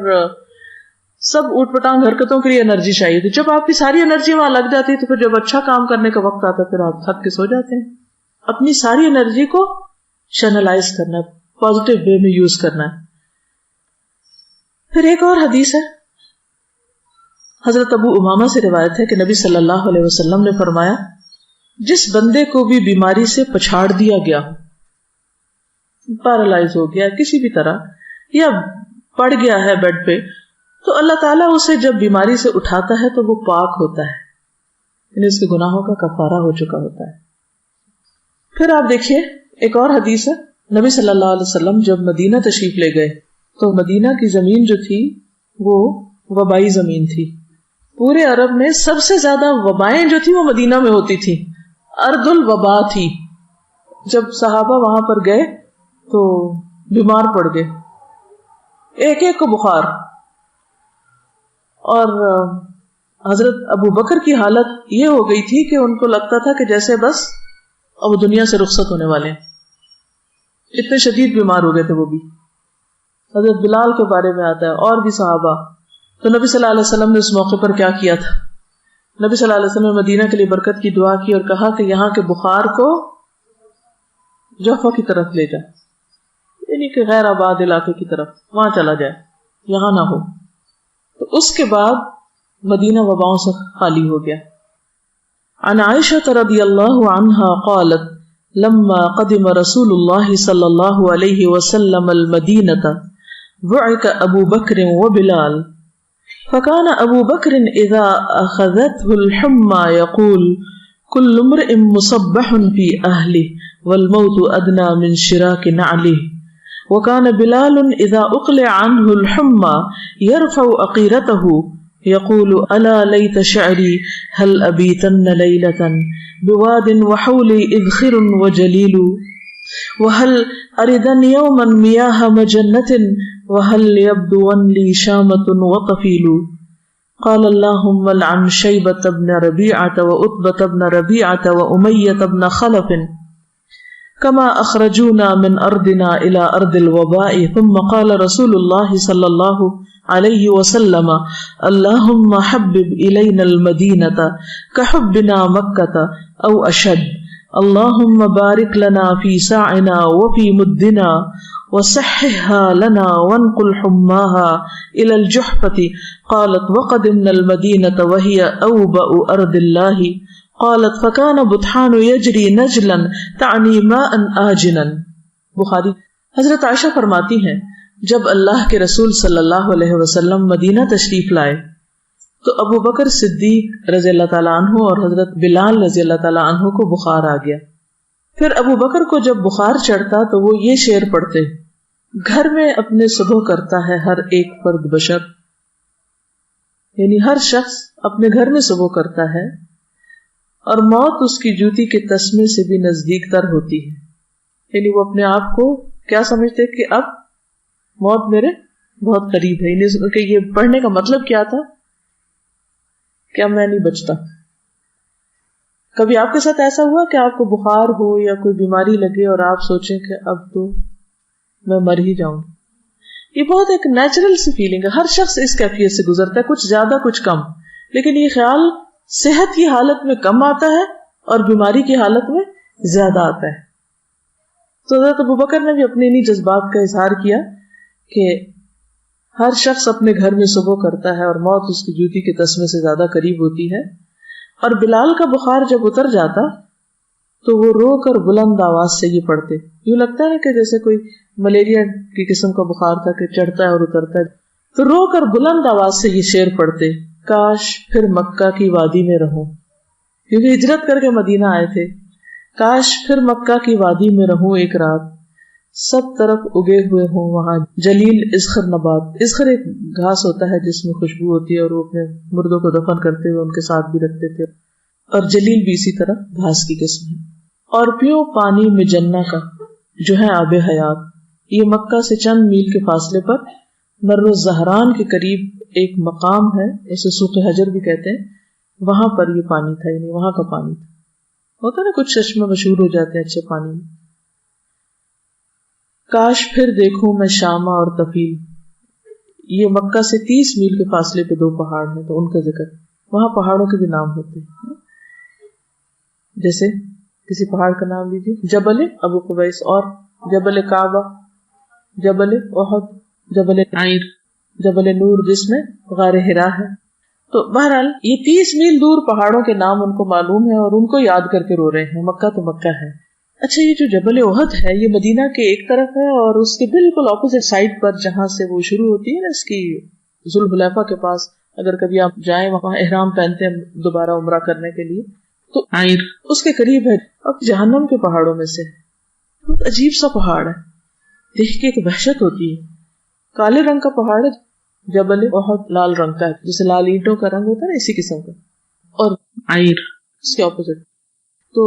Speaker 1: سب اوٹ پٹانگ حرکتوں کے لیے انرجی چاہیے ہوتی. جب آپ کی ساری انرجی وہاں لگ جاتی ہے تو پھر جب اچھا کام کرنے کا وقت آتا ہے پھر آپ تھک کے سو جاتے ہیں. اپنی ساری انرجی کو چینلائز کرنا ہے, پازیٹیو وے میں یوز کرنا ہے. پھر ایک اور حدیث ہے, حضرت ابو امامہ سے روایت ہے کہ نبی صلی اللہ علیہ وسلم نے فرمایا, جس بندے کو بھی بیماری سے پچھاڑ دیا گیا ہو, پیرالائز ہو گیا کسی بھی طرح, یا پڑ گیا ہے بیڈ پہ, تو اللہ تعالیٰ اسے جب بیماری سے اٹھاتا ہے تو وہ پاک ہوتا ہے, یعنی اس کے گناہوں کا کفارہ ہو چکا ہوتا ہے. پھر آپ دیکھیے ایک اور حدیث ہے, نبی صلی اللہ علیہ وسلم جب مدینہ تشریف لے گئے تو مدینہ کی زمین جو تھی وہ وبائی زمین تھی. پورے عرب میں سب سے زیادہ وبائیں جو تھی وہ مدینہ میں ہوتی تھی, ارض الوبا تھی. جب صحابہ وہاں پر گئے تو بیمار پڑ گئے, ایک ایک کو بخار, اور حضرت ابو بکر کی حالت یہ ہو گئی تھی کہ ان کو لگتا تھا کہ جیسے بس اب وہ دنیا سے رخصت ہونے والے ہیں, اتنے شدید بیمار ہو گئے تھے وہ بھی. حضرت بلال کے بارے میں آتا ہے, اور بھی صحابہ. تو نبی صلی اللہ علیہ وسلم نے اس موقع پر کیا کیا تھا, نبی صلی اللہ علیہ وسلم نے مدینہ کے لیے برکت کی دعا کی اور کہا کہ یہاں کے بخار کو جوفہ کی طرف لے جائے, یعنی کہ غیر آباد علاقے کی طرف, وہاں چلا جائے, یہاں نہ ہو. تو اس کے بعد مدینہ وباؤں سے خالی ہو گیا. عن عائشة رضی اللہ عنہا قالت لما قدم رسول اللہ صلی اللہ علیہ وسلم المدینة بعث ابو بکر وبلال فكان ابو بکر اذا اخذته الحمى يقول كل امرئ مصبح في أهله والموت أدنى من شراك نعله. وكان بلال إذا أقلع عنه الحمى يرفع أقيرته يقول ألا ليت شعري هل أبيتن ليلة بواد وحولي إذخر وجليل وهل أردن يوما مياه مجنة وهل يبدون لي شامة وطفيل. قال اللهم لعن شيبة بن ربيعة وعتبة بن ربيعة وأمية بن خلف كما أخرجونا من أرضنا إلى أرض الوباء. ثم قال رسول الله صلى الله عليه وسلم اللهم حبب إلينا المدينة كحبنا مكة أو أشد. اللهم بارك لنا في ساعنا وفي مدنا وصححها لنا وانقل حماها إلى الجحفة. قالت وقدمنا المدينة وهي أوبأ أرض الله. قالت فكان بطحان يجري نجلا تعني ماء آجنا. بخاری. حضرت عائشہ فرماتی ہیں جب اللہ کے رسول صلی اللہ علیہ وسلم مدینہ تشریف لائے تو ابو بکر صدیق رضی اللہ تعالیٰ عنہ اور حضرت بلال رضی اللہ تعالیٰ عنہ کو بخار آ گیا. پھر ابو بکر کو جب بخار چڑھتا تو وہ یہ شعر پڑھتے گھر میں اپنے صبح کرتا ہے ہر ایک فرد بشر. یعنی ہر شخص اپنے گھر میں صبح کرتا ہے اور موت اس کی جوتی کے تسمے سے بھی نزدیک تر ہوتی ہے. یعنی وہ اپنے آپ کو کیا سمجھتے کہ اب موت میرے بہت قریب ہے. یعنی کہ یہ پڑھنے کا مطلب کیا تھا کہ اب میں نہیں بچتا. کبھی آپ کے ساتھ ایسا ہوا کہ آپ کو بخار ہو یا کوئی بیماری لگے اور آپ سوچیں کہ اب تو میں مر ہی جاؤں؟ یہ بہت ایک نیچرل سی فیلنگ ہے. ہر شخص اس کیفیت سے گزرتا ہے, کچھ زیادہ کچھ کم, لیکن یہ خیال صحت کی حالت میں کم آتا ہے اور بیماری کی حالت میں زیادہ آتا ہے. تو حضرت ابوبکر نے بھی اپنے انہی جذبات کا اظہار کیا کہ ہر شخص اپنے گھر میں صبح کرتا ہے اور موت اس کی جوتی کے تسمے سے زیادہ قریب ہوتی ہے. اور بلال کا بخار جب اتر جاتا تو وہ رو کر بلند آواز سے یہ پڑھتے. یوں لگتا ہے کہ جیسے کوئی ملیریا کی قسم کا بخار تھا کہ چڑھتا ہے اور اترتا ہے. تو رو کر بلند آواز سے یہ شعر پڑھتے, کاش پھر مکہ کی وادی میں رہوں, کیونکہ ہجرت کر کے مدینہ آئے تھے. کاش پھر مکہ کی وادی میں رہوں ایک رات, سب طرف اگے ہوئے ہوں وہاں جلیل اذخر نبات. اذخر ایک گھاس ہوتا ہے جس میں خوشبو ہوتی ہے اور وہ اپنے مردوں کو دفن کرتے ہوئے ان کے ساتھ بھی رکھتے تھے, اور جلیل بھی اسی طرح گھاس کی قسم ہے. اور پیو پانی مجنہ کا جو ہے آب حیات. یہ مکہ سے چند میل کے فاصلے پر مر الزہران کے قریب ایک مقام ہے, اسے سوق حجر بھی کہتے ہیں. وہاں پر یہ پانی تھا, یعنی وہاں کا پانی تھا. ہوتا نا کچھ چشمے مشہور ہو جاتے ہیں اچھے پانی میں. کاش پھر دیکھوں میں شامہ اور طفیل. یہ مکہ سے 30 میل کے فاصلے پہ 2 پہاڑ ہیں, تو ان کا ذکر. وہاں پہاڑوں کے بھی نام ہوتے ہیں, جیسے کسی پہاڑ کا نام لیجیے, جبل ابو قبیس, اور جبل کعبہ, جبل احد, جبل عیر, جبل نور جس میں غار حرا ہے. تو بہرحال یہ 30 میل دور پہاڑوں کے نام ان کو معلوم ہے اور ان کو یاد کر کے رو رہے ہیں. مکہ تو مکہ ہے. اچھا, یہ جو جبل احد ہے یہ مدینہ کے ایک طرف ہے, اور اس کے بالکل اپوزٹ سائڈ پر جہاں سے وہ شروع ہوتی ہے نا, اس کی ذوالحلیفہ کے پاس, اگر کبھی آپ جائیں وہاں احرام پہنتے ہیں دوبارہ عمرہ کرنے کے لیے, تو اس کے قریب ہے. اب جہنم کے پہاڑوں میں سے بہت عجیب سا پہاڑ ہے, دیکھ کے ایک وحشت ہوتی ہے. کالے رنگ کا پہاڑ ہے, جبل احد لال رنگ کا ہے, جیسے لال اینٹوں کا رنگ ہوتا ہے نا اسی قسم کا, اور عیر اس کے اپوزٹ. تو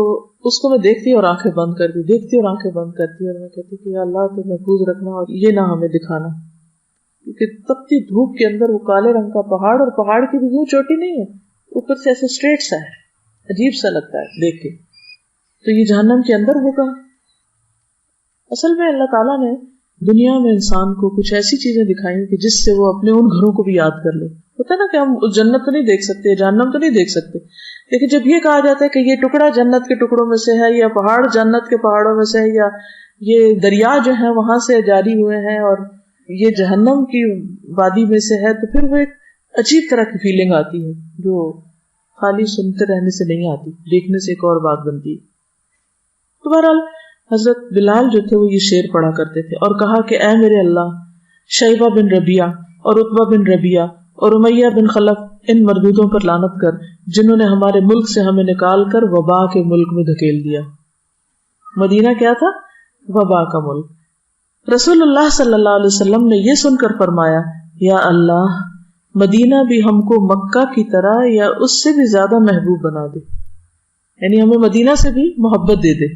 Speaker 1: اس کو میں دیکھتی اور آنکھیں بند کرتی, دیکھتی اور آنکھیں بند کرتی, اور میں کہتی کہ یا اللہ تو محفوظ رکھنا اور یہ نہ ہمیں دکھانا, کیونکہ تپتی دھوپ کے اندر وہ کالے رنگ کا پہاڑ, اور پہاڑ کی بھی یوں چوٹی نہیں ہے, اوپر سے ایسے اسٹریٹ سا ہے, عجیب سا لگتا ہے دیکھ کے. تو یہ جہنم کے اندر ہوگا. اصل میں اللہ تعالیٰ نے دنیا میں انسان کو کچھ ایسی چیزیں دکھائی کہ جس سے وہ اپنے ان گھروں کو بھی یاد کر لے. ہوتا ہے نا کہ ہم جنت تو نہیں دیکھ سکتے, جہنم تو نہیں دیکھ سکتے, لیکن جب یہ کہا جاتا ہے کہ یہ ٹکڑا جنت کے ٹکڑوں میں سے ہے, یا پہاڑ جنت کے پہاڑوں میں سے ہے, یا یہ دریا جو ہے وہاں سے جاری ہوئے ہیں, اور یہ جہنم کی وادی میں سے ہے, تو پھر وہ ایک عجیب طرح کی فیلنگ آتی ہے جو خالی سنتے رہنے سے نہیں آتی, دیکھنے سے ایک اور بات بنتی ہے. تو بہرحال حضرت بلال جو تھے وہ یہ شعر پڑھا کرتے تھے اور کہا کہ اے میرے اللہ, شیبہ بن ربیعہ اور عتبہ بن ربیعہ اور امیہ بن خلف ان مردودوں پر لعنت کر جنہوں نے ہمارے ملک سے ہمیں نکال کر وبا کے ملک میں دھکیل دیا. مدینہ کیا تھا؟ وبا کا ملک. رسول اللہ صلی اللہ علیہ وسلم نے یہ سن کر فرمایا یا اللہ مدینہ بھی ہم کو مکہ کی طرح یا اس سے بھی زیادہ محبوب بنا دے، یعنی ہمیں مدینہ سے بھی محبت دے دے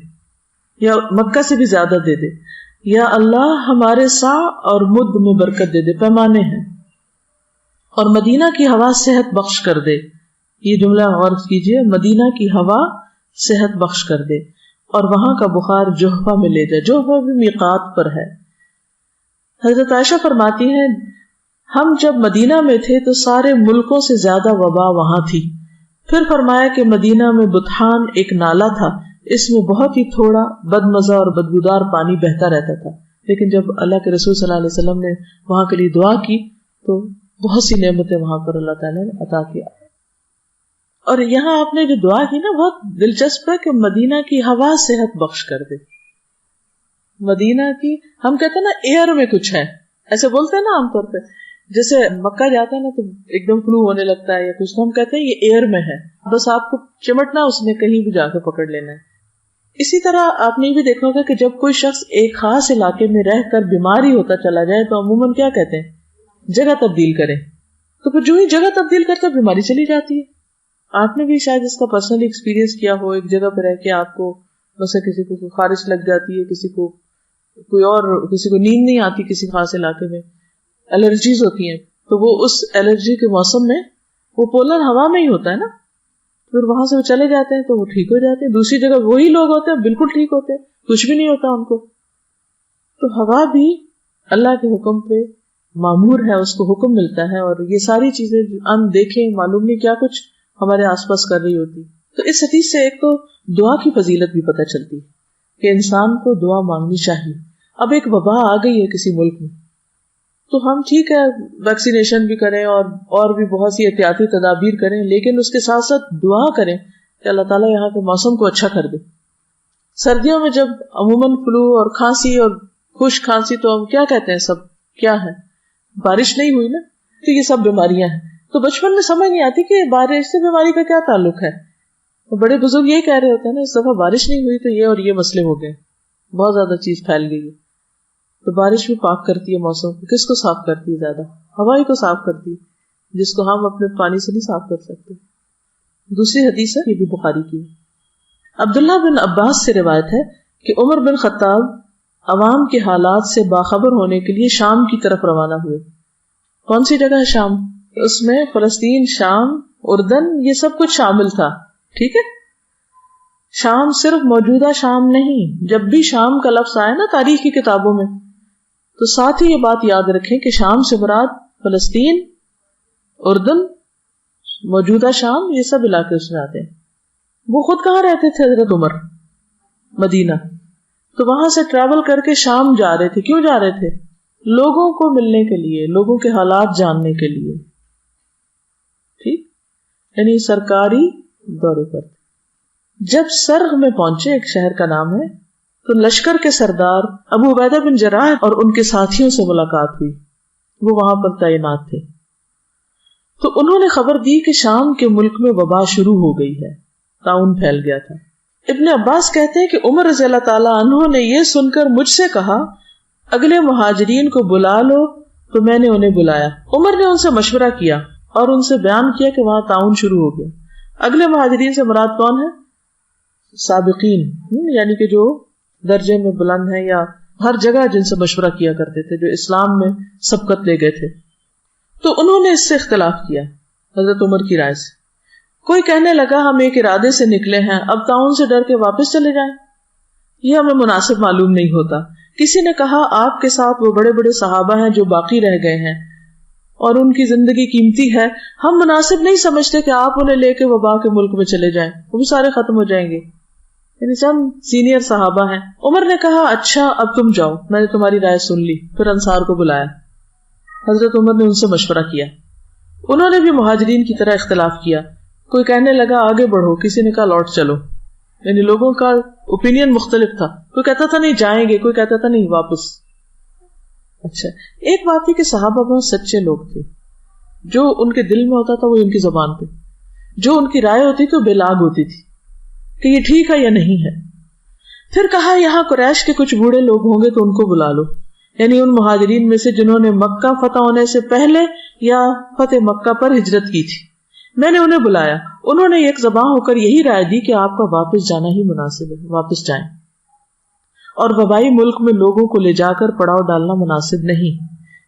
Speaker 1: یا مکہ سے بھی زیادہ دے دے. یا اللہ ہمارے سا اور مد میں برکت دے دے، پیمانے ہیں. اور مدینہ کی ہوا صحت بخش کر دے. یہ جملہ غور کیجئے، مدینہ کی ہوا صحت بخش کر دے اور وہاں کا بخار جوہفہ میں لے جائے. جوہفہ بھی میقات پر ہے. حضرت عائشہ فرماتی ہیں ہم جب مدینہ میں تھے تو سارے ملکوں سے زیادہ وبا وہاں تھی. پھر فرمایا کہ مدینہ میں بطحان ایک نالا تھا، اس میں بہت ہی تھوڑا بدمزہ اور بدبودار پانی بہتا رہتا تھا، لیکن جب اللہ کے رسول صلی اللہ علیہ وسلم نے وہاں کے لیے دعا کی تو بہت سی نعمتیں وہاں پر اللہ تعالیٰ نے عطا کیا. اور یہاں آپ نے جو دعا کی نا بہت دلچسپ ہے کہ مدینہ کی ہوا صحت بخش کر دے. مدینہ کی ہم کہتے ہیں نا ایئر میں کچھ ہے، ایسے بولتے ہیں نا عام طور پہ، جیسے مکہ جاتا ہے نا تو ایک دم فلو ہونے لگتا ہے یا کچھ، تو ہم کہتے ہیں یہ ایئر میں ہے، بس آپ کو چمٹنا اس نے کہیں بھی جا کے پکڑ لینا ہے. اسی طرح آپ نے بھی دیکھا ہوگا کہ جب کوئی شخص ایک خاص علاقے میں رہ کر بیمار ہی ہوتا چلا جائے تو عموماً کیا کہتے ہیں جگہ تبدیل کریں، تو پھر جو ہی جگہ تبدیل کرتا بیماری چلی جاتی ہے. آپ نے بھی شاید اس کا پرسنلی ایکسپیرینس کیا ہو، ایک جگہ پہ رہ کے آپ کو مثلا کسی کو خارش لگ جاتی ہے، کسی کو کوئی اور، کسی کو نیند نہیں آتی، کسی خاص علاقے میں الرجیز ہوتی ہیں، تو وہ اس الرجی کے موسم میں وہ پولن ہوا میں ہی ہوتا ہے نا، پھر وہاں سے وہ چلے جاتے ہیں تو وہ ٹھیک ہو جاتے ہیں. دوسری جگہ وہی لوگ ہوتے ہیں بالکل ٹھیک ہوتے ہیں، کچھ بھی نہیں ہوتا ان کو. تو ہوا بھی اللہ کے حکم پہ مامور ہے، اس کو حکم ملتا ہے، اور یہ ساری چیزیں ان دیکھیں معلوم نہیں کیا کچھ ہمارے آس پاس کر رہی ہوتی. تو اس حدیث سے ایک تو دعا کی فضیلت بھی پتہ چلتی ہے کہ انسان کو دعا مانگنی چاہیے. اب ایک وبا آ گئی ہے کسی ملک میں تو ہم ٹھیک ہے ویکسینیشن بھی کریں اور بھی بہت سی احتیاطی تدابیر کریں، لیکن اس کے ساتھ ساتھ دعا کریں کہ اللہ تعالیٰ یہاں کے موسم کو اچھا کر دے. سردیوں میں جب عموماً فلو اور کھانسی اور خشک کھانسی تو ہم کیا کہتے ہیں سب کیا ہے، بارش نہیں ہوئی نا تو یہ سب بیماریاں ہیں. تو بچپن میں سمجھ نہیں آتی کہ بارش سے بیماری کا کیا تعلق ہے. بڑے بزرگ یہی کہہ رہے ہوتے ہیں نا اس دفعہ بارش نہیں ہوئی تو یہ اور یہ مسئلے ہو گئے، بہت زیادہ چیز پھیل گئی ہے. تو بارش بھی پاک کرتی ہے موسم کو. کس کو صاف کرتی ہے زیادہ؟ ہوا ہی کو صاف کرتی ہے، جس کو ہم اپنے پانی سے نہیں صاف کر سکتے. دوسری حدیث ہے، یہ بھی بخاری کی ہے. عبداللہ بن عباس سے روایت ہے کہ عمر بن خطاب عوام کے حالات سے باخبر ہونے کے لیے شام کی طرف روانہ ہوئے. کون سی جگہ ہے شام؟ اس میں فلسطین، شام، اردن، یہ سب کچھ شامل تھا. ٹھیک ہے، شام صرف موجودہ شام نہیں. جب بھی شام کا لفظ آئے نا تاریخ کی کتابوں میں تو ساتھ ہی یہ بات یاد رکھیں کہ شام سے مراد فلسطین، اردن، موجودہ شام، یہ سب علاقے اس میں آتے ہیں. وہ خود کہاں رہتے تھے حضرت عمر؟ مدینہ. تو وہاں سے ٹریول کر کے شام جا رہے تھے. کیوں جا رہے تھے؟ لوگوں کو ملنے کے لیے، لوگوں کے حالات جاننے کے لیے. ٹھیک، یعنی سرکاری دورے پر. جب سرغ میں پہنچے، ایک شہر کا نام ہے، تو لشکر کے سردار ابو عبیدہ بن جراح اور ان کے ساتھیوں سے ملاقات ہوئی. وہ وہاں پر تعینات تھے. تو انہوں نے خبر دی کہ شام کے ملک میں وبا شروع ہو گئی ہے، طاعون پھیل گیا تھا. ابن عباس کہتے ہیں کہ عمر رضی اللہ تعالیٰ عنہ نے یہ سن کر مجھ سے کہا اگلے مہاجرین کو بلا لو. تو میں نے انہیں بلایا. عمر نے ان سے مشورہ کیا اور ان سے بیان کیا کہ وہاں طاعون شروع ہو گیا. اگلے مہاجرین سے مراد کون ہے؟ سابقین، یعنی کہ جو درجے میں بلند ہیں یا ہر جگہ جن سے مشورہ کیا کرتے تھے، جو اسلام میں سبقت لے گئے تھے. تو انہوں نے اس سے اختلاف کیا حضرت عمر کی رائے سے. کوئی کہنے لگا ہم ایک ارادے سے نکلے ہیں، اب طاعون سے ڈر کے واپس چلے جائیں، یہ ہمیں مناسب معلوم نہیں ہوتا. کسی نے کہا آپ کے ساتھ وہ بڑے بڑے صحابہ ہیں جو باقی رہ گئے ہیں اور ان کی زندگی قیمتی ہے، ہم مناسب نہیں سمجھتے کہ آپ انہیں لے کے وبا کے ملک میں چلے جائیں، وہ بھی سارے ختم ہو جائیں گے. یعنی چند سینئر صحابہ ہیں. عمر نے کہا اچھا اب تم جاؤ، میں نے تمہاری رائے سن لی. پھر انصار کو بلایا. حضرت عمر نے ان سے مشورہ کیا. انہوں نے بھی مہاجرین کی طرح اختلاف کیا. کوئی کہنے لگا آگے بڑھو، کسی نے کہا لوٹ چلو. یعنی لوگوں کا اوپینین مختلف تھا. کوئی کہتا تھا نہیں جائیں گے، کوئی کہتا تھا نہیں واپس. اچھا، ایک بات ہے کہ صحابہ بہت سچے لوگ تھے. جو ان کے دل میں ہوتا تھا وہ ان کی زبان پہ, جو ان کی رائے ہوتی تھی وہ بلاگ ہوتی تھی کہ یہ ٹھیک ہے یا نہیں ہے. پھر کہا یہاں قریش کے کچھ بوڑھے لوگ ہوں گے تو ان کو بلا لو, یعنی ان مہاجرین میں سے جنہوں نے مکہ فتح ہونے سے پہلے یا فتح مکہ پر ہجرت کی تھی. میں نے انہیں بلایا, انہوں نے ایک زباں ہو کر یہی رائے دی کہ آپ کا واپس جانا ہی مناسب ہے, واپس جائیں, اور وبائی ملک میں لوگوں کو لے جا کر پڑاؤ ڈالنا مناسب نہیں.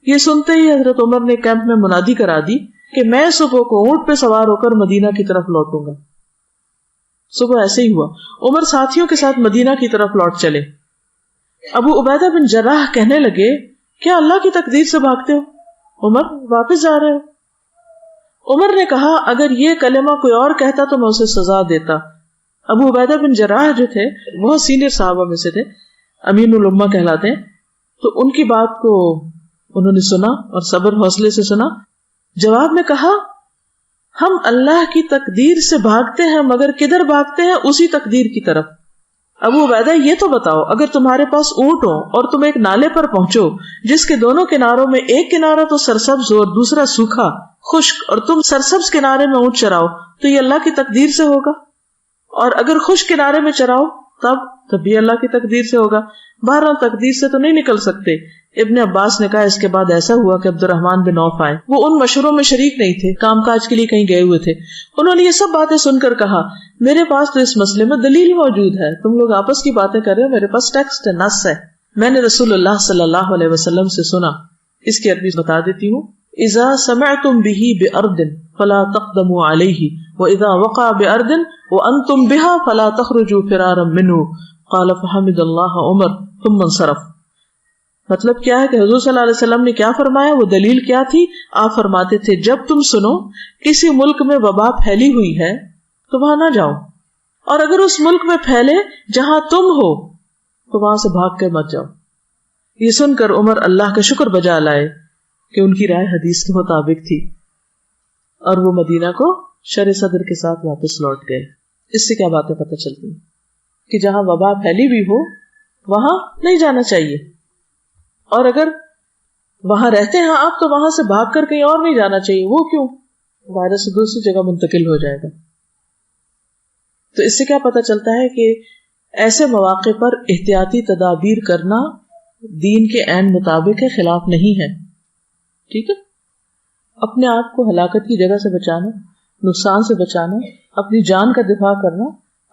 Speaker 1: یہ سنتے ہی حضرت عمر نے کیمپ میں منادی کرا دی کہ میں صبح کو اونٹ پہ سوار ہو کر مدینہ کی طرف لوٹوں گا. صبح ایسے ہی ہوا, عمر ساتھیوں کے ساتھ مدینہ کی طرف لوٹ چلے. ابو عبیدہ بن جراح کہنے لگے کیا اللہ کی تقدیر سے بھاگتے ہو عمر, واپس جا رہے ہو؟ عمر نے کہا اگر یہ کلمہ کوئی اور کہتا تو میں اسے سزا دیتا. ابو عبیدہ بن جراح جو تھے بہت سینئر صحابہ میں سے تھے, امین الامہ کہلاتے ہیں, تو ان کی بات کو انہوں نے سنا اور صبر حوصلے سے سنا. جواب میں کہا ہم اللہ کی تقدیر سے بھاگتے ہیں, مگر کدھر بھاگتے ہیں؟ اسی تقدیر کی طرف. ابو عبیدہ یہ تو بتاؤ, اگر تمہارے پاس اونٹ ہو اور تم ایک نالے پر پہنچو جس کے دونوں کناروں میں ایک کنارہ تو سرسبز ہو اور دوسرا سوکھا خشک, اور تم سرسبز کنارے میں اونٹ چراؤ تو یہ اللہ کی تقدیر سے ہوگا, اور اگر خشک کنارے میں چراؤ تب بھی اللہ کی تقدیر سے ہوگا. بہرحال تقدیر سے تو نہیں نکل سکتے. ابن عباس نے کہا اس کے بعد ایسا ہوا کہ عبد الرحمن بن عوف آئے. وہ ان مشوروں میں شریک نہیں تھے, کام کاج کے لیے کہیں گئے ہوئے تھے. انہوں نے یہ سب باتیں سن کر کہا میرے پاس تو اس مسئلے میں دلیل موجود ہے, تم لوگ آپس کی باتیں کر رہے ہو, میرے پاس ٹیکسٹ ہے, نص ہے. میں نے رسول اللہ صلی اللہ علیہ وسلم سے سنا. اس کی عربی بتا دیتی ہوں. اذا سمعتم به بارض فلا تقدموا عليه واذا وقع بارض وانتم بها فلا تخرجوا فرارا منه قال فحمد الله عمر ثم انصرف. مطلب کیا ہے کہ حضور صلی اللہ علیہ وسلم نے کیا فرمایا, وہ دلیل کیا تھی؟ آپ فرماتے تھے جب تم سنو کسی ملک میں وبا پھیلی ہوئی ہے تو وہاں نہ جاؤ, اور اگر اس ملک میں پھیلے جہاں تم ہو تو وہاں سے بھاگ کے مت جاؤ. یہ سن کر عمر اللہ کا شکر بجا لائے کہ ان کی رائے حدیث کے مطابق تھی, اور وہ مدینہ کو شرح صدر کے ساتھ واپس لوٹ گئے. اس سے کیا باتیں پتہ چلتی ہیں کہ جہاں وبا پھیلی ہوئی ہو وہاں نہیں جانا چاہیے, اور اگر وہاں رہتے ہیں آپ تو وہاں سے بھاگ کر کہیں اور نہیں جانا چاہیے. وہ کیوں؟ وائرس دوسری جگہ منتقل ہو جائے گا. تو اس سے کیا پتہ چلتا ہے کہ ایسے مواقع پر احتیاطی تدابیر کرنا دین کے عین مطابق ہے, خلاف نہیں ہے. ٹھیک ہے, اپنے آپ کو ہلاکت کی جگہ سے بچانا, نقصان سے بچانا, اپنی جان کا دفاع کرنا,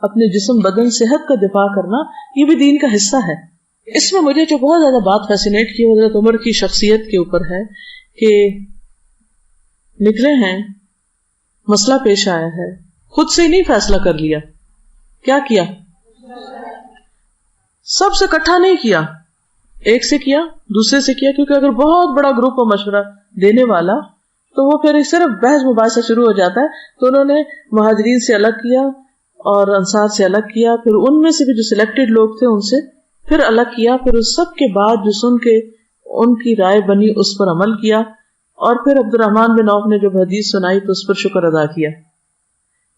Speaker 1: اپنے جسم بدن صحت کا دفاع کرنا, یہ بھی دین کا حصہ ہے. اس میں مجھے جو بہت زیادہ بات فیسینیٹ کی حضرت عمر کی شخصیت کے اوپر ہے کہ نکلے ہیں, مسئلہ پیش آیا ہے, خود سے ہی نہیں فیصلہ کر لیا. کیا کیا؟ سب سے اکٹھا نہیں کیا, ایک سے کیا, دوسرے سے کیا, کیونکہ اگر بہت بڑا گروپ ہو مشورہ دینے والا تو وہ پھر صرف بحث مباحثہ شروع ہو جاتا ہے. تو انہوں نے مہاجرین سے الگ کیا اور انصار سے الگ کیا, پھر ان میں سے بھی جو سلیکٹڈ لوگ تھے ان سے پھر الگ کیا, پھر اس سب کے بعد جو سن کے ان کی رائے بنی اس پر عمل کیا, اور پھر عبد الرحمن بن عوف نے جب حدیث سنائی تو اس پر شکر ادا کیا.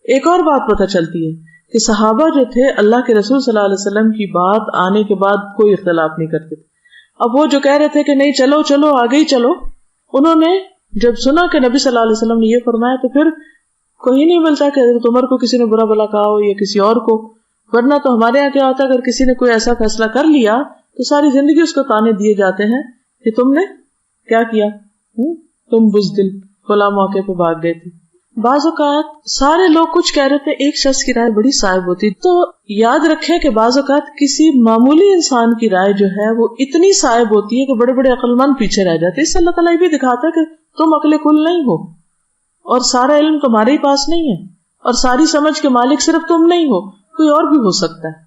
Speaker 1: ایک اور بات پتہ چلتی ہے کہ صحابہ جو تھے اللہ کے رسول صلی اللہ علیہ وسلم کی بات آنے کے بعد کوئی اختلاف نہیں کرتے تھے. اب وہ جو کہہ رہے تھے کہ نہیں چلو چلو آگے ہی چلو, انہوں نے جب سنا کہ نبی صلی اللہ علیہ وسلم نے یہ فرمایا تو پھر کوئی نہیں ملتا کہ حضرت عمر کو کسی نے برا بلا کہا ہو یا کسی اور کو. ورنہ تو ہمارے یہاں کیا ہوتا ہے, اگر کسی نے کوئی ایسا فیصلہ کر لیا تو ساری زندگی اس کو تانے دیے جاتے ہیں کہ تم نے کیا کیا, تم بزدل فلاں موقع پہ بھاگ گئے تھے. بعض اوقات سارے لوگ کچھ کہہ رہے تھے, ایک شخص کی رائے بڑی صائب ہوتی, تو یاد رکھیں کہ بعض اوقات کسی معمولی انسان کی رائے جو ہے وہ اتنی صائب ہوتی ہے کہ بڑے بڑے عقل مند پیچھے رہ جاتے. اس سے اللہ تعالیٰ یہ بھی دکھاتا ہے کہ تم عقل کل نہیں ہو, اور سارا علم تمہارے ہی پاس نہیں ہے, اور ساری سمجھ کے مالک صرف تم نہیں ہو, کوئی اور بھی ہو سکتا ہے.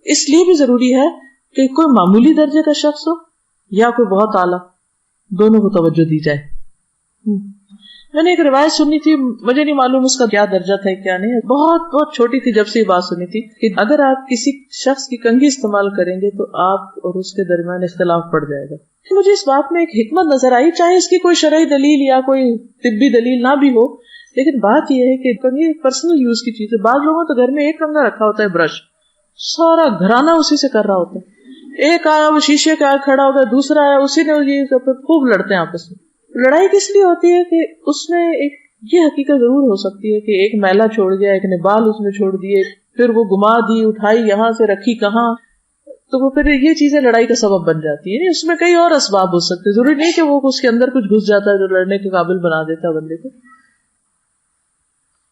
Speaker 1: اس لیے بھی ضروری ہے کہ کوئی معمولی درجے کا شخص ہو یا کوئی بہت اعلیٰ, دونوں کو توجہ دی جائے. میں نے ایک روایت سنی تھی, مجھے نہیں معلوم اس کا کیا درجہ تھا کیا نہیں, بہت بہت چھوٹی تھی جب سے یہ بات سنی تھی کہ اگر آپ کسی شخص کی کنگھی استعمال کریں گے تو آپ اور اس کے درمیان اختلاف پڑ جائے گا. مجھے اس بات میں ایک حکمت نظر آئی, چاہے اس کی کوئی شرعی دلیل یا کوئی طبی دلیل نہ بھی ہو, لیکن بات یہ ہے کہ کنگھی ایک پرسنل یوز کی چیز ہے. بعض لوگوں تو گھر میں ایک کنگھا رکھا ہوتا ہے, برش, سارا گھرانہ اسی سے کر رہا ہوتا ہے. ایک آیا وہ شیشے کا کھڑا ہو گیا, دوسرا آیا اسی نے, یہ خوب لڑتے ہیں آپس میں. لڑائی کس لیے ہوتی ہے کہ اس میں ایک یہ حقیقت ضرور ہو سکتی ہے کہ ایک میلا چھوڑ گیا، ایک نے بال اس میں چھوڑ دیے، پھر وہ گما دی، اٹھائی یہاں سے رکھی کہاں، تو وہ پھر یہ چیزیں لڑائی کا سبب بن جاتی ہے. اس میں کئی اور اسباب ہو سکتے ہیں، ضروری نہیں کہ وہ اس کے اندر کچھ گھس جاتا ہے جو لڑنے کے قابل بنا دیتا ہے بندے کو.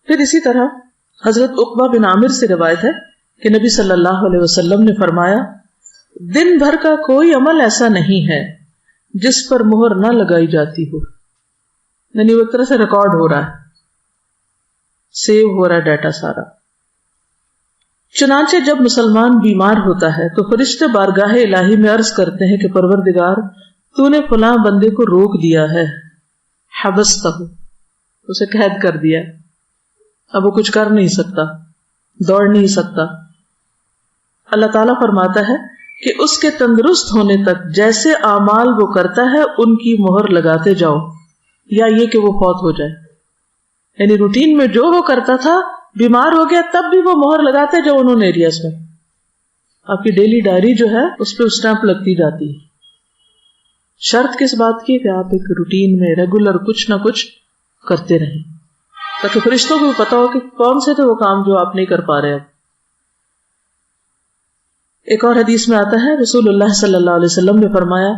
Speaker 1: پھر اسی طرح حضرت عقبہ بن عامر سے روایت ہے کہ نبی صلی اللہ علیہ وسلم نے فرمایا، دن بھر کا کوئی عمل ایسا نہیں ہے جس پر مہر نہ لگائی جاتی ہو، یعنی وہ ایک طرح سے ریکارڈ ہو رہا ہے، سیو ہو رہا ہے ڈیٹا سارا. چنانچہ جب مسلمان بیمار ہوتا ہے تو فرشتے بارگاہ الہی میں عرض کرتے ہیں کہ پروردگار تو نے فلاں بندے کو روک دیا ہے، حبستہ، اسے قید کر دیا، اب وہ کچھ کر نہیں سکتا، دوڑ نہیں سکتا. اللہ تعالیٰ فرماتا ہے کہ اس کے تندرست ہونے تک جیسے اعمال وہ کرتا ہے ان کی مہر لگاتے جاؤ، یا یہ کہ وہ فوت ہو جائے. یعنی روٹین میں جو وہ کرتا تھا، بیمار ہو گیا تب بھی وہ مہر لگاتے جاؤ انہوں ایریاز میں. آپ کی ڈیلی ڈائری جو ہے اس پہ اسٹیمپ لگتی جاتی ہے. شرط کس بات کی کہ آپ ایک روٹین میں ریگولر کچھ نہ کچھ کرتے رہیں، تاکہ فرشتوں کو بھی پتا ہو کہ کون سے تھے وہ کام جو آپ نہیں کر پا رہے. اب ایک اور حدیث میں آتا ہے، رسول اللہ صلی اللہ علیہ وسلم نے فرمایا،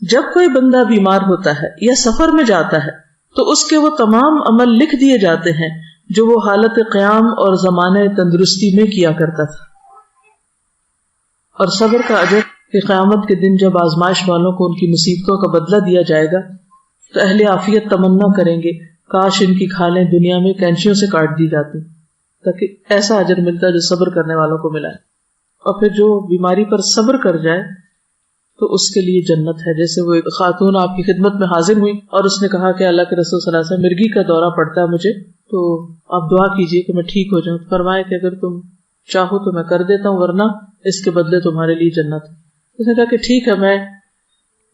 Speaker 1: جب کوئی بندہ بیمار ہوتا ہے یا سفر میں جاتا ہے تو اس کے وہ تمام عمل لکھ دیے جاتے ہیں جو وہ حالت قیام اور زمانہ تندرستی میں کیا کرتا تھا. اور صبر کا اجر کہ قیامت کے دن جب آزمائش والوں کو ان کی مصیبتوں کا بدلہ دیا جائے گا تو اہل عافیت تمنا کریں گے کاش ان کی کھالیں دنیا میں کینچیوں سے کاٹ دی جاتی، تاکہ ایسا اجر ملتا ہے جو صبر کرنے والوں کو ملا ہے. اور پھر جو بیماری پر صبر کر جائے تو اس کے لیے جنت ہے. جیسے وہ ایک خاتون آپ کی خدمت میں حاضر ہوئی اور اس نے کہا کہ اللہ کے رسول صلی اللہ علیہ وسلم مرگی کا دورہ پڑتا ہے مجھے، تو آپ دعا کیجئے کہ میں ٹھیک ہو جاؤں. فرمایا کہ اگر تم چاہو تو میں کر دیتا ہوں، ورنہ اس کے بدلے تمہارے لیے جنت ہے. اس نے کہا کہ ٹھیک ہے، میں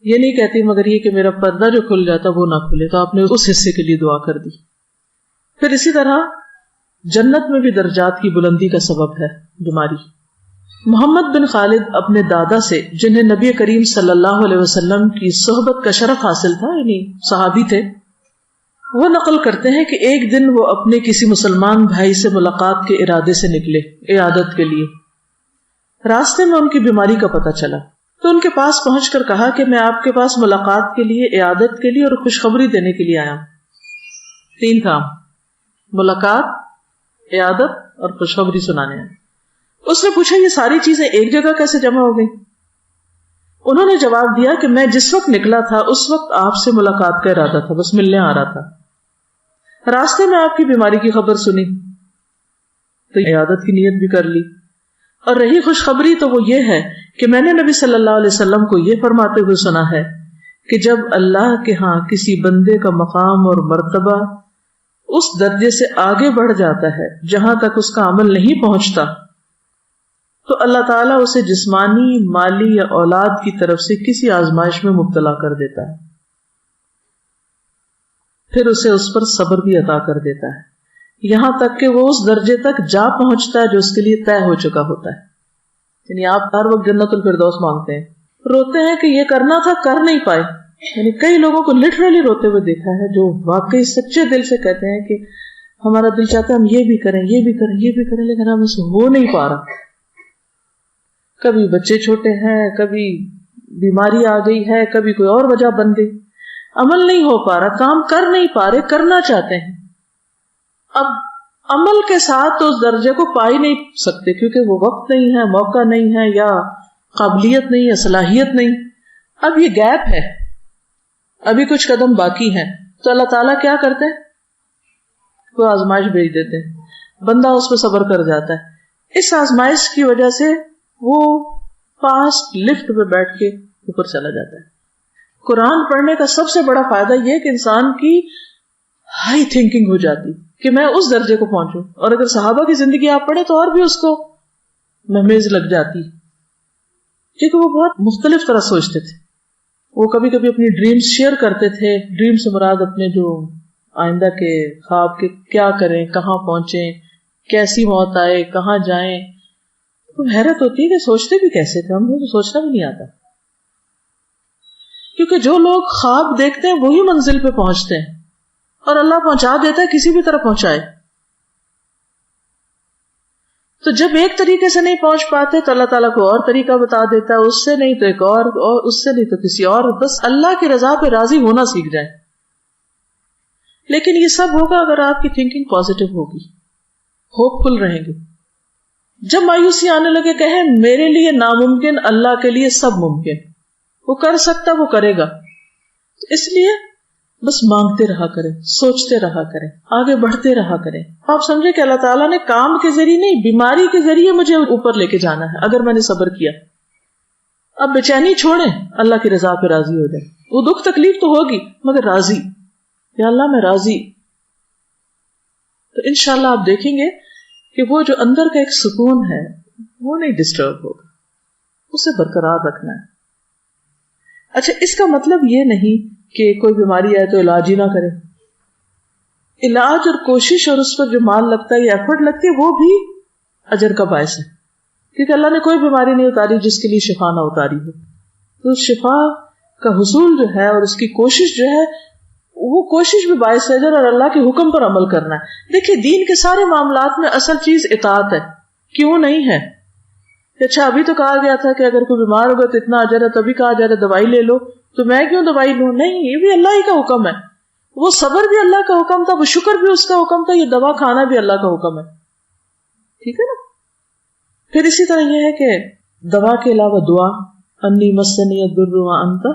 Speaker 1: یہ نہیں کہتی مگر یہ کہ میرا پردہ جو کھل جاتا وہ نہ کھلے. تو آپ نے اس حصے کے لیے دعا کر دی. پھر اسی طرح جنت میں بھی درجات کی بلندی کا سبب ہے بیماری. محمد بن خالد اپنے دادا سے، جنہیں نبی کریم صلی اللہ علیہ وسلم کی صحبت کا شرف حاصل تھا، یعنی صحابی تھے، وہ نقل کرتے ہیں کہ ایک دن وہ اپنے کسی مسلمان بھائی سے ملاقات کے ارادے سے نکلے عیادت کے لیے. راستے میں ان کی بیماری کا پتہ چلا تو ان کے پاس پہنچ کر کہا کہ میں آپ کے پاس ملاقات کے لیے، عیادت کے لیے اور خوشخبری دینے کے لیے آیا ہوں. 3 کام: ملاقات، عیادت اور خوشخبری سنانے ہیں. اس نے پوچھا یہ ساری چیزیں ایک جگہ کیسے جمع ہو گئی؟ انہوں نے جواب دیا کہ میں جس وقت نکلا تھا اس وقت آپ سے ملاقات کا ارادہ تھا، بس ملنے آ رہا تھا. راستے میں آپ کی بیماری کی خبر سنی تو عیادت کی نیت بھی کر لی. اور رہی خوشخبری تو وہ یہ ہے کہ میں نے نبی صلی اللہ علیہ وسلم کو یہ فرماتے ہوئے سنا ہے کہ جب اللہ کے ہاں کسی بندے کا مقام اور مرتبہ اس درجے سے آگے بڑھ جاتا ہے جہاں تک اس کا عمل نہیں پہنچتا، تو اللہ تعالیٰ اسے جسمانی، مالی یا اولاد کی طرف سے کسی آزمائش میں مبتلا کر دیتا ہے، پھر اسے اس پر صبر بھی عطا کر دیتا ہے، یہاں تک کہ وہ اس درجے تک جا پہنچتا ہے جو اس کے لیے طے ہو چکا ہوتا ہے. یعنی آپ ہر وقت جنت الفردوس مانگتے ہیں، روتے ہیں کہ یہ کرنا تھا کر نہیں پائے. یعنی کئی لوگوں کو لٹرلی روتے ہوئے دیکھا ہے جو واقعی سچے دل سے کہتے ہیں کہ ہمارا دل چاہتا ہے ہم یہ بھی کریں، یہ بھی کریں، یہ بھی کریں، لیکن ہم اسے ہو نہیں پا رہا. کبھی بچے چھوٹے ہیں، کبھی بیماری آ گئی ہے، کبھی کوئی اور وجہ بن گئی، عمل نہیں ہو پا رہا، کام کر نہیں پا رہے، کرنا چاہتے ہیں. اب عمل کے ساتھ تو اس درجے کو پا ہی نہیں سکتے کیونکہ وہ وقت نہیں ہے، موقع نہیں ہے، یا قابلیت نہیں ہے، صلاحیت نہیں. اب یہ گیپ ہے، ابھی کچھ قدم باقی ہیں. تو اللہ تعالیٰ کیا کرتے ہیں؟ کوئی آزمائش بھیج دیتے ہیں، بندہ اس پہ صبر کر جاتا ہے. اس آزمائش کی وجہ سے وہ فاسٹ لفٹ پہ بیٹھ کے اوپر چلا جاتا ہے. قرآن پڑھنے کا سب سے بڑا فائدہ یہ کہ انسان کی ہائی تھنکنگ ہو جاتی کہ میں اس درجے کو پہنچوں. اور اگر صحابہ کی زندگی آپ پڑھیں تو اور بھی اس کو مہمیز لگ جاتی، کیونکہ وہ بہت مختلف طرح سوچتے تھے. وہ کبھی کبھی اپنی ڈریمز شیئر کرتے تھے. ڈریم سے مراد اپنے جو آئندہ کے خواب کے، کیا کریں، کہاں پہنچیں، کیسی موت آئے، کہاں جائیں. تو حیرت ہوتی ہے کہ سوچتے بھی کیسے تھے، ہم کو تو سوچنا بھی نہیں آتا. کیونکہ جو لوگ خواب دیکھتے ہیں وہی منزل پہ پہنچتے ہیں، اور اللہ پہنچا دیتا ہے کسی بھی طرح پہنچائے. تو جب ایک طریقے سے نہیں پہنچ پاتے تو اللہ تعالیٰ کو اور طریقہ بتا دیتا ہے، اس سے نہیں تو ایک اور اس سے نہیں تو کسی اور. بس اللہ کی رضا پہ راضی ہونا سیکھ جائیں. لیکن یہ سب ہوگا اگر آپ کی تھنکنگ پازیٹو ہوگی، ہوپ فل رہیں گے. جب مایوسی آنے لگے کہیں میرے لیے ناممکن، اللہ کے لیے سب ممکن، وہ کر سکتا وہ کرے گا. اس لیے بس مانگتے رہا کریں، سوچتے رہا کریں، آگے بڑھتے رہا کریں. آپ سمجھے کہ اللہ تعالیٰ نے کام کے ذریعے نہیں، بیماری کے ذریعے مجھے اوپر لے کے جانا ہے اگر میں نے صبر کیا. اب بےچینی چھوڑیں، اللہ کی رضا پہ راضی ہو جائیں. وہ دکھ تکلیف تو ہوگی مگر راضی، یا اللہ میں راضی. تو انشاءاللہ آپ دیکھیں گے کہ وہ جو اندر کا ایک سکون ہے وہ نہیں ڈسٹرب ہوگا، اسے برقرار رکھنا ہے. اچھا، اس کا مطلب یہ نہیں کہ کوئی بیماری آئے تو علاج ہی نہ کرے. علاج اور کوشش اور اس پر جو مال لگتا ہے یا ایفرٹ لگتی ہے وہ بھی اجر کا باعث ہے، کیونکہ اللہ نے کوئی بیماری نہیں اتاری جس کے لیے شفا نہ اتاری ہو. تو شفا کا حصول جو ہے اور اس کی کوشش جو ہے وہ کوشش بھی باعث اجر اور اللہ کے حکم پر عمل کرنا ہے. دیکھیے دین کے سارے معاملات میں اصل چیز اطاعت ہے. کیوں نہیں ہے؟ اچھا ابھی تو کہا گیا تھا کہ اگر کوئی بیمار ہوگا تو اتنا اجر ہے، تبھی کہا جا رہا ہے دوائی لے لو، تو میں کیوں دوائی لوں؟ نہیں، یہ بھی اللہ ہی کا حکم ہے. وہ صبر بھی اللہ کا حکم تھا، وہ شکر بھی اس کا حکم تھا، یہ دوا کھانا بھی اللہ کا حکم ہے. ٹھیک ہے نا؟ پھر اسی طرح یہ ہے کہ دوا کے علاوہ دعا، انی مسنی الضر وانت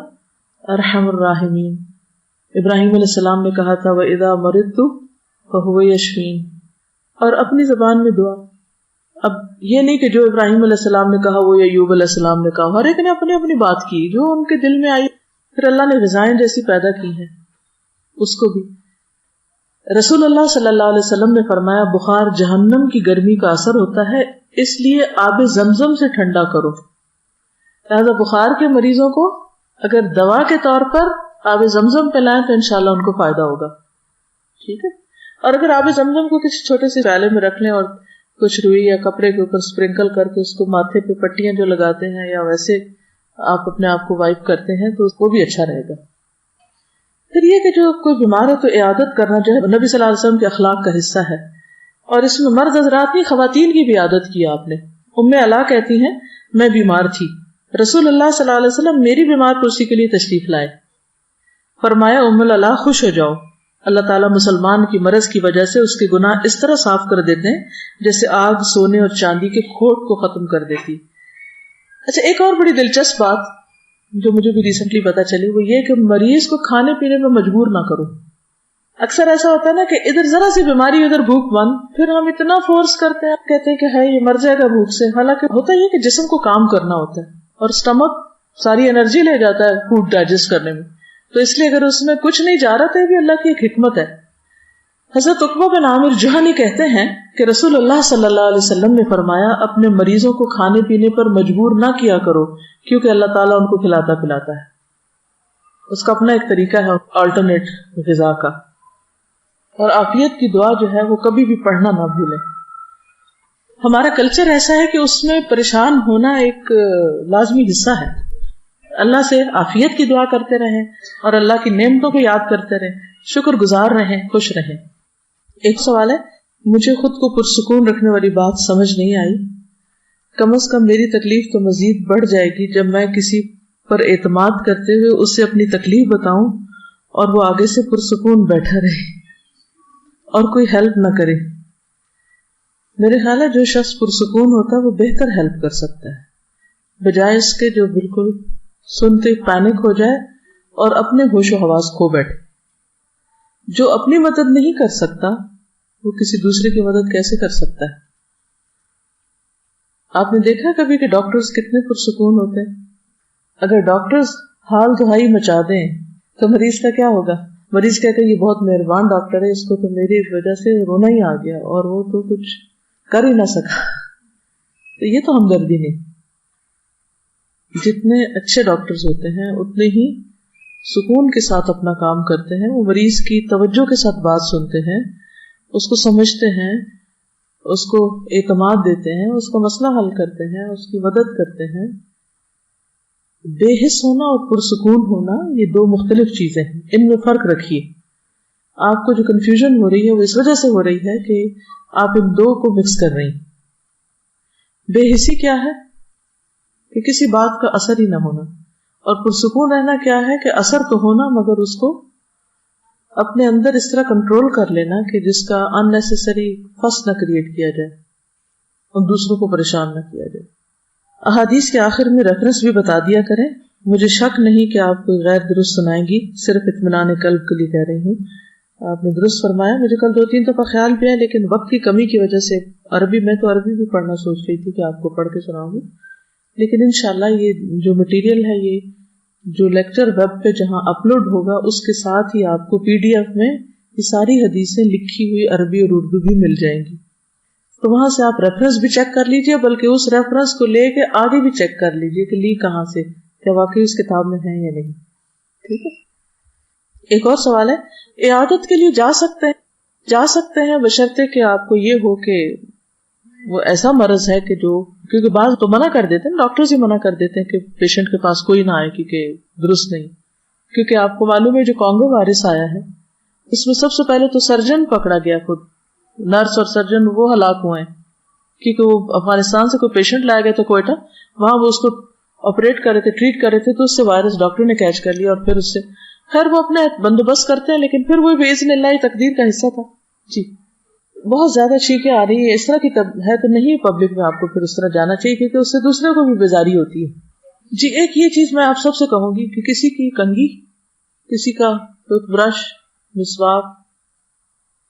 Speaker 1: ارحم الراحمین. ابراہیم علیہ السلام نے کہا تھا وَإِذَا مَرِضْتُ فَهُوَ يَشْفِينِ، اور اپنی زبان میں دعا. اب یہ نہیں کہ جو ابراہیم علیہ السلام نے کہا وہ ایوب علیہ السلام نے کہا، ہر ایک نے اپنی اپنی بات کی جو ان کے دل میں آئی. پھر اللہ نے غذائیں جیسی پیدا کی ہیں اس کو بھی. رسول اللہ صلی اللہ علیہ وسلم نے فرمایا بخار جہنم کی گرمی کا اثر ہوتا ہے، اس لیے آب زمزم سے ٹھنڈا کرو. لہذا بخار کے مریضوں کو اگر دوا کے طور پر آب زمزم پلائیں تو انشاءاللہ ان کو فائدہ ہوگا. ٹھیک ہے. اور اگر آب زمزم کو کسی چھوٹے سے پیالے میں رکھ لیں اور کچھ روئی یا کپڑے کے اوپر اسپرنکل کر کے اس کو ماتھے پہ پٹیاں جو لگاتے ہیں یا ویسے آپ اپنے آپ کو وائپ کرتے ہیں تو وہ بھی اچھا رہے گا. پھر یہ کہ جو کوئی بیمار ہے تو عیادت کرنا جو ہے نبی صلی اللہ علیہ وسلم کے اخلاق کا حصہ ہے، اور اس میں مرد حضرات کی خواتین کی بھی عادت کی آپ نے. ام علا کہتی ہیں میں بیمار تھی، رسول اللہ صلی اللہ علیہ وسلم میری بیمار پرسی کے لیے تشریف لائے. فرمایا ام علا خوش ہو جاؤ، اللہ تعالیٰ مسلمان کی مرض کی وجہ سے اس کے گناہ اس طرح صاف کر دیتے ہیں جیسے آگ سونے اور چاندی کے کھوٹ کو ختم کر دیتی. اچھا، ایک اور بڑی دلچسپ بات جو مجھے بھی ریسنٹلی پتا چلی وہ یہ کہ مریض کو کھانے پینے میں مجبور نہ کرو. اکثر ایسا ہوتا ہے نا کہ ادھر ذرا سی بیماری ادھر بھوک بند، پھر ہم اتنا فورس کرتے ہیں، کہتے ہیں کہ ہے یہ مر جائے گا بھوک سے. حالانکہ ہوتا یہ کہ جسم کو کام کرنا ہوتا ہے اور اسٹمک ساری انرجی لے جاتا ہے فوڈ ڈائجسٹ کرنے میں، تو اس لیے اگر اس میں کچھ نہیں جا رہا تو یہ بھی اللہ کی ایک حکمت ہے. حضرت عقبہ بن عامر جہنی کہتے ہیں کہ رسول اللہ صلی اللہ علیہ وسلم نے فرمایا اپنے مریضوں کو کھانے پینے پر مجبور نہ کیا کرو کیونکہ اللہ تعالیٰ ان کو کھلاتا پلاتا ہے. اس کا اپنا ایک طریقہ ہے آلٹرنیٹ غذا کا. اور عافیت کی دعا جو ہے وہ کبھی بھی پڑھنا نہ بھولیں. ہمارا کلچر ایسا ہے کہ اس میں پریشان ہونا ایک لازمی حصہ ہے. اللہ سے عافیت کی دعا کرتے رہیں اور اللہ کی نعمتوں کو یاد کرتے رہیں، شکر گزار رہیں، خوش رہیں. ایک سوال ہے، مجھے خود کو پرسکون رکھنے والی بات سمجھ نہیں آئی. کم از کم میری تکلیف تو مزید بڑھ جائے گی جب میں کسی پر اعتماد کرتے ہوئے اس سے اپنی تکلیف بتاؤں اور وہ آگے سے پرسکون بیٹھا رہے اور کوئی ہیلپ نہ کرے. میرے خیال ہے جو شخص پرسکون ہوتا ہے وہ بہتر ہیلپ کر سکتا ہے بجائے اس کے جو بالکل سنتے پینک ہو جائے اور اپنے ہوش و حواس کھو بیٹھے. جو اپنی مدد نہیں کر سکتا وہ کسی دوسرے کی مدد کیسے کر سکتا ہے؟ آپ نے دیکھا کبھی کہ ڈاکٹرز کتنے پرسکون ہوتے ہیں؟ اگر ڈاکٹرز حال دہائی مچا دیں تو مریض کا کیا ہوگا؟ مریض کہتا ہے یہ بہت مہربان ڈاکٹر ہے، اس کو تو میری وجہ سے رونا ہی آ گیا اور وہ تو کچھ کر ہی نہ سکا. تو یہ تو ہمدردی نہیں. جتنے اچھے ڈاکٹرز ہوتے ہیں اتنے ہی سکون کے ساتھ اپنا کام کرتے ہیں. وہ مریض کی توجہ کے ساتھ بات سنتے ہیں، اس کو سمجھتے ہیں، اس کو اعتماد دیتے ہیں، اس کا مسئلہ حل کرتے ہیں، اس کی مدد کرتے ہیں. بے حس ہونا اور پرسکون ہونا یہ دو مختلف چیزیں ہیں، ان میں فرق رکھیے. آپ کو جو کنفیوژن ہو رہی ہے وہ اس وجہ سے ہو رہی ہے کہ آپ ان دو کو مکس کر رہی ہیں. بے حسی کیا ہے کہ کسی بات کا اثر ہی نہ ہونا، اور پرسکون رہنا کیا ہے کہ اثر تو ہونا مگر اس کو اپنے اندر اس طرح کنٹرول کر لینا کہ جس کا ان نیسیسری فس نہ کریٹ کیا جائے اور دوسروں کو پریشان نہ کیا جائے. احادیث کے آخر میں ریفرنس بھی بتا دیا کریں. مجھے شک نہیں کہ آپ کوئی غیر درست سنائیں گی، صرف اطمینان قلب کے لیے کہہ رہی ہوں. آپ نے درست فرمایا. مجھے کل 2-3 دفعہ خیال بھی ہے لیکن وقت کی کمی کی وجہ سے عربی میں تو عربی بھی پڑھنا سوچ رہی تھی کہ آپ کو پڑھ کے سناؤں گی، لیکن انشاءاللہ یہ جو مٹیریل ہے، یہ جو لیکچر ویب پہ جہاں اپلوڈ ہوگا اس کے ساتھ ہی آپ کو PDF میں یہ ساری حدیثیں لکھی ہوئی عربی اور اردو بھی مل جائیں گی. تو وہاں سے آپ ریفرنس بھی چیک کر لیجئے، بلکہ اس ریفرنس کو لے کے آگے بھی چیک کر لیجئے کہ لی کہاں سے، کیا واقعی اس کتاب میں ہے یا نہیں. ٹھیک ہے. ایک اور سوال ہے، عیادت کے لیے جا سکتے ہیں بشرطے کہ آپ کو یہ ہو کہ وہ ایسا مرض ہے کہ جو، کیونکہ بعض تو منع کر دیتے ہیں، ڈاکٹرز ہی منع کر دیتے ہیں کہ پیشنٹ کے پاس کوئی نہ آئے کیونکہ درست نہیں. کیونکہ آپ کو معلوم ہے جو کانگو وائرس آیا ہے اس میں سب سے پہلے تو سرجن پکڑا گیا، خود نرس اور سرجن وہ ہلاک ہوئے ہیں کیونکہ وہ افغانستان سے کوئی پیشنٹ لایا گیا تھا کوئٹہ، وہاں وہ اس کو آپریٹ کر رہے تھے، ٹریٹ کر رہے تھے، تو اس سے وائرس ڈاکٹر نے کیچ کر لیا اور پھر اس سے خیر وہ اپنے بندوبست کرتے ہیں، لیکن پھر وہ باذن اللہ تقدیر کا حصہ تھا. جی بہت زیادہ چیخیں آ رہی ہیں، اس طرح کی ہے تو نہیں پبلک میں آپ کو پھر اس طرح جانا چاہیے کیونکہ اس سے دوسرے کو بھی بیزاری ہوتی ہے. جی ایک یہ چیز میں آپ سب سے کہوں گی کہ کسی کی کنگھی، کسی کا ٹوتھ برش، مسواک،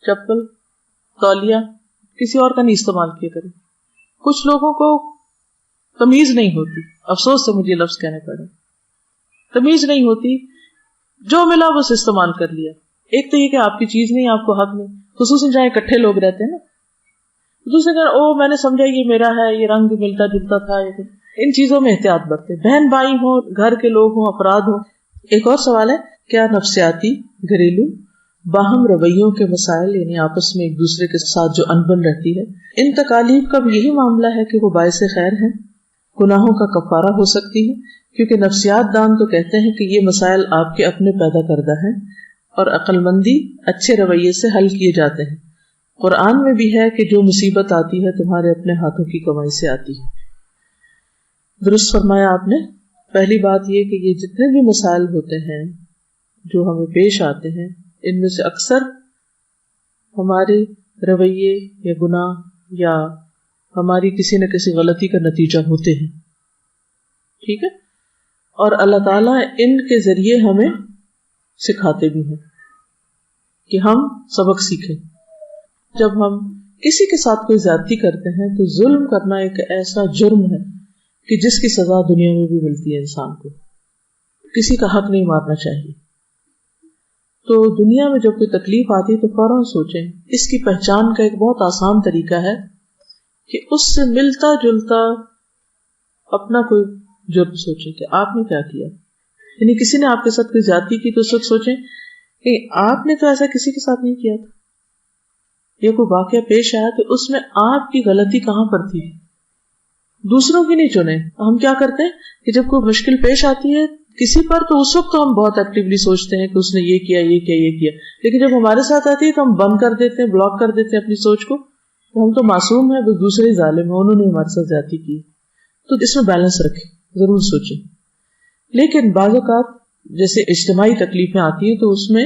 Speaker 1: چپل، تولیہ کسی اور کا نہیں استعمال کیا کرے. کچھ لوگوں کو تمیز نہیں ہوتی، افسوس سے مجھے لفظ کہنے پڑے، تمیز نہیں ہوتی، جو ملا بس استعمال کر لیا. ایک تو یہ کہ آپ کی چیز نہیں، آپ کو حق نہیں، خصوصاً جہاں اکٹھے لوگ رہتے ہیں نا. دوسرے کہ میں نے سمجھا یہ میرا ہے، یہ رنگ ملتا جلتا تھا. ان چیزوں میں احتیاط برتے، بہن بھائی ہوں، گھر کے لوگ ہوں، افراد ہوں. ایک اور سوال ہے، کیا نفسیاتی، گھریلو، باہم رویوں کے مسائل، یعنی آپس میں ایک دوسرے کے ساتھ جو انبن رہتی ہے، ان تکالیف کا بھی یہی معاملہ ہے کہ وہ باعث خیر ہیں، گناہوں کا کفارہ ہو سکتی ہے؟ کیونکہ نفسیات دان تو کہتے ہیں کہ یہ مسائل آپ کے اپنے پیدا کردہ ہیں اور عقل مندی، اچھے رویے سے حل کیے جاتے ہیں. قرآن میں بھی ہے کہ جو مصیبت آتی ہے تمہارے اپنے ہاتھوں کی کمائی سے آتی ہے. درست فرمایا آپ نے. پہلی بات یہ کہ یہ جتنے بھی مسائل ہوتے ہیں جو ہمیں پیش آتے ہیں، ان میں سے اکثر ہمارے رویے یا گناہ یا ہماری کسی نہ کسی غلطی کا نتیجہ ہوتے ہیں. ٹھیک ہے. اور اللہ تعالیٰ ان کے ذریعے ہمیں سکھاتے بھی ہیں کہ ہم سبق سیکھیں. جب ہم کسی کے ساتھ کوئی زیادتی کرتے ہیں تو ظلم کرنا ایک ایسا جرم ہے کہ جس کی سزا دنیا میں بھی ملتی ہے انسان کو. کسی کا حق نہیں مارنا چاہیے. تو دنیا میں جب کوئی تکلیف آتی ہے تو فوراً سوچیں. اس کی پہچان کا ایک بہت آسان طریقہ ہے کہ اس سے ملتا جلتا اپنا کوئی جرم سوچیں کہ آپ نے کیا کیا. یعنی کسی نے آپ کے ساتھ کوئی زیادتی کی تو اس وقت سوچیں کہ آپ نے تو ایسا کسی کے ساتھ نہیں کیا تھا. یہ کوئی واقعہ پیش آیا تو اس میں آپ کی غلطی کہاں پر تھی. دوسروں کی نہیں چنیں. ہم کیا کرتے ہیں کہ جب کوئی مشکل پیش آتی ہے کسی پر تو اس وقت تو ہم بہت ایکٹیولی سوچتے ہیں کہ اس نے یہ کیا یہ کیا یہ کیا، لیکن جب ہمارے ساتھ آتی ہے تو ہم بند کر دیتے ہیں، بلاک کر دیتے ہیں اپنی سوچ کو. تو ہم تو معصوم ہیں، بس دوسرے ظالم ہیں، انہوں نے ہمارے ساتھ زیادتی کی. تو اس میں بیلنس رکھیں، ضرور سوچیں. لیکن بعض اوقات جیسے اجتماعی تکلیفیں آتی ہیں تو اس میں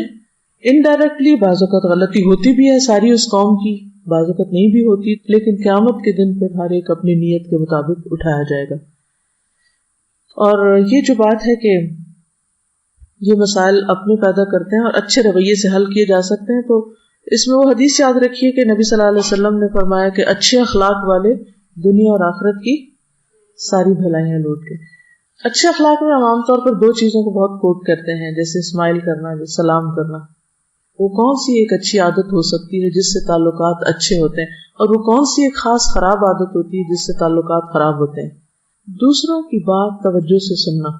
Speaker 1: انڈائریکٹلی بعض اوقات غلطی ہوتی بھی ہے ساری اس قوم کی، بعض اوقات نہیں بھی ہوتی، لیکن قیامت کے دن پھر ہر ایک اپنی نیت کے مطابق اٹھایا جائے گا. اور یہ جو بات ہے کہ یہ مسائل اپنے پیدا کرتے ہیں اور اچھے رویے سے حل کیے جا سکتے ہیں، تو اس میں وہ حدیث یاد رکھیے کہ نبی صلی اللہ علیہ وسلم نے فرمایا کہ اچھے اخلاق والے دنیا اور آخرت کی ساری بھلائیاں لوٹ کے. اچھے اخلاق میں ہم عام طور پر 2 چیزوں کو بہت کوٹ کرتے ہیں، جیسے اسمائل کرنا، جیسے سلام کرنا. وہ کون سی ایک اچھی عادت ہو سکتی ہے جس سے تعلقات اچھے ہوتے ہیں، اور وہ کون سی ایک خاص خراب عادت ہوتی ہے جس سے تعلقات خراب ہوتے ہیں. دوسروں کی بات توجہ سے سننا،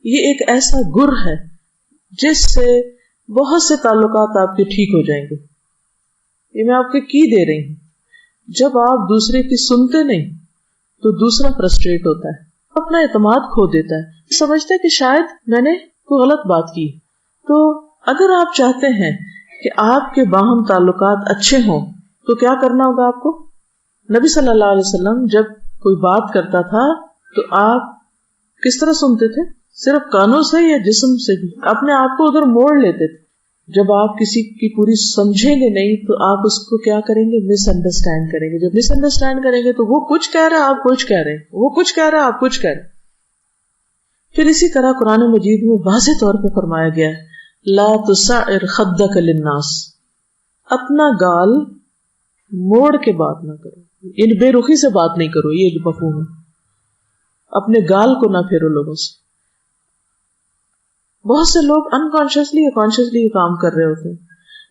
Speaker 1: یہ ایک ایسا گر ہے جس سے بہت سے تعلقات آپ کے ٹھیک ہو جائیں گے. یہ میں آپ کے کی دے رہی ہوں. جب آپ دوسرے کی سنتے نہیں تو دوسرا فرسٹریٹ ہوتا ہے. اپنا اعتماد کھو دیتا ہے، سمجھتا ہے کہ شاید میں نے کوئی غلط بات کی. تو اگر آپ چاہتے ہیں کہ آپ کے باہم تعلقات اچھے ہوں تو کیا کرنا ہوگا آپ کو؟ نبی صلی اللہ علیہ وسلم جب کوئی بات کرتا تھا تو آپ کس طرح سنتے تھے؟ صرف کانوں سے یا جسم سے بھی؟ اپنے آپ کو ادھر موڑ لیتے تھے. جب آپ کسی کی پوری سمجھیں گے نہیں تو آپ اس کو کیا کریں گے؟ مس انڈرسٹینڈ کریں گے. جب مس انڈرسٹینڈ کریں گے تو وہ کچھ کہہ رہا ہے، آپ کچھ کہہ رہے ہیں، وہ کچھ کہہ رہا ہے، آپ کچھ کہہ رہے ہیں. پھر اسی طرح قرآن مجید میں واضح طور پہ فرمایا گیا ہے لا تسعر خدک للناس، اپنا گال موڑ کے بات نہ کرو، یعنی بے رخی سے بات نہیں کرو. یہ جو مفہوم ہے، اپنے گال کو نہ پھیرو لوگوں سے. بہت سے لوگ انکانشیسلی یا کانشیسلی یہ کام کر رہے ہوتے ہیں،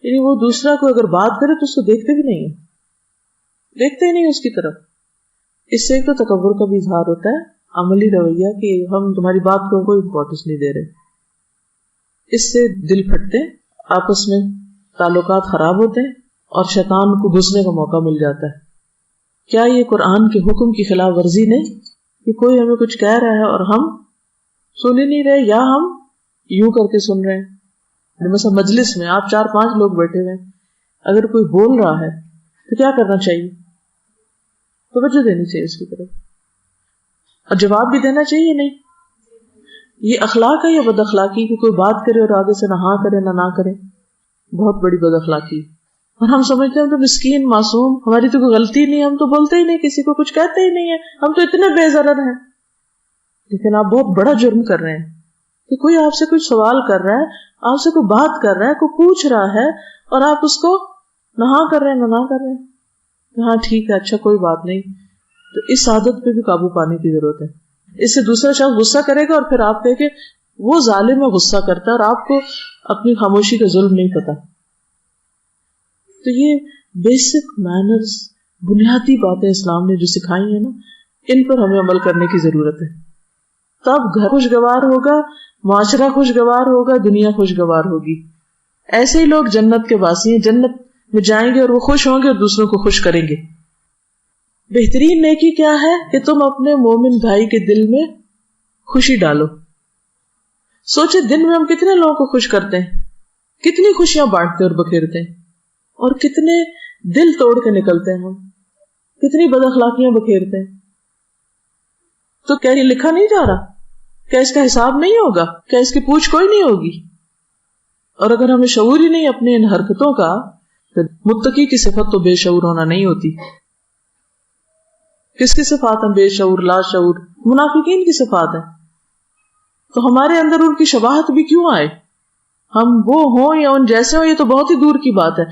Speaker 1: یعنی وہ دوسرا کو اگر بات کرے تو اس کو دیکھتے بھی نہیں ہیں، دیکھتے ہی نہیں اس کی طرف. اس سے ایک تو تکبر کا بھی اظہار ہوتا ہے، عملی رویہ کہ ہم تمہاری بات کو کوئی امپورٹنس نہیں دے رہے. اس سے دل پھٹتے، آپس میں تعلقات خراب ہوتے ہیں اور شیطان کو گھسنے کا موقع مل جاتا ہے. کیا یہ قرآن کے حکم کی خلاف ورزی نہیں کہ کوئی ہمیں کچھ کہہ رہا ہے اور ہم سن ہی نہیں رہے، یا ہم یوں کر کے سن رہے ہیں؟ مثلا مجلس میں آپ 4-5 لوگ بیٹھے ہوئے ہیں، اگر کوئی بول رہا ہے تو کیا کرنا چاہیے؟ توجہ دینی چاہیے اس کی طرف، اور جواب بھی دینا چاہیے. نہیں، یہ اخلاق ہے یا بد اخلاقی کہ کوئی بات کرے اور آگے سے نہ ہاں کرے نہ کرے؟ بہت بڑی بد اخلاقی. اور ہم سمجھتے ہیں ہم تو مسکین معصوم، ہماری تو کوئی غلطی نہیں، ہم تو بولتے ہی نہیں، کسی کو کچھ کہتے ہی نہیں ہے، ہم تو اتنے بے ضرر ہیں. لیکن آپ بہت بڑا جرم کر رہے ہیں کہ کوئی آپ سے کچھ سوال کر رہا ہے، آپ سے کوئی بات کر رہا ہے، کوئی پوچھ رہا ہے، اور آپ اس کو نہ ہاں کر رہے ہیں نہ کر رہے ہیں کہ ہاں ٹھیک ہے، اچھا کوئی بات نہیں. تو اس عادت پہ بھی قابو پانے کی ضرورت ہے. اس سے دوسرا شخص غصہ کرے گا اور پھر آپ کہے کہ وہ ظالم ہے، غصہ کرتا ہے، اور آپ کو اپنی خاموشی کا ظلم نہیں پتا. تو یہ بیسک مینرز، بنیادی باتیں اسلام نے جو سکھائی ہیں نا، ان پر ہمیں عمل کرنے کی ضرورت ہے. تب گھر خوشگوار ہوگا، معاشرہ خوشگوار ہوگا، دنیا خوشگوار ہوگی. ایسے ہی لوگ جنت کے واسی ہیں، جنت میں جائیں گے اور وہ خوش ہوں گے اور دوسروں کو خوش کریں گے. بہترین نیکی کیا ہے کہ تم اپنے مومن بھائی کے دل میں خوشی ڈالو. سوچے دن میں ہم کتنے لوگوں کو خوش کرتے ہیں، کتنی خوشیاں بانٹتے اور بکھیرتے ہیں، اور کتنے دل توڑ کے نکلتے ہیں ہم، کتنی بد اخلاقیاں بکھیرتے ہیں. تو کیا یہ لکھا نہیں جا رہا؟ کیا اس کا حساب نہیں ہوگا؟ کیا اس کی پوچھ کوئی نہیں ہوگی؟ اور اگر ہمیں شعور ہی نہیں اپنے ان حرکتوں کا، تو متقی کی صفت تو بے شعور ہونا نہیں ہوتی. کس کی صفات ہیں؟ بے شعور، لا شعور، منافقین کی صفات ہیں. تو ہمارے اندر ان کی شباہت بھی کیوں آئے؟ ہم وہ ہوں یا ان جیسے ہوں، یہ تو بہت ہی دور کی بات ہے.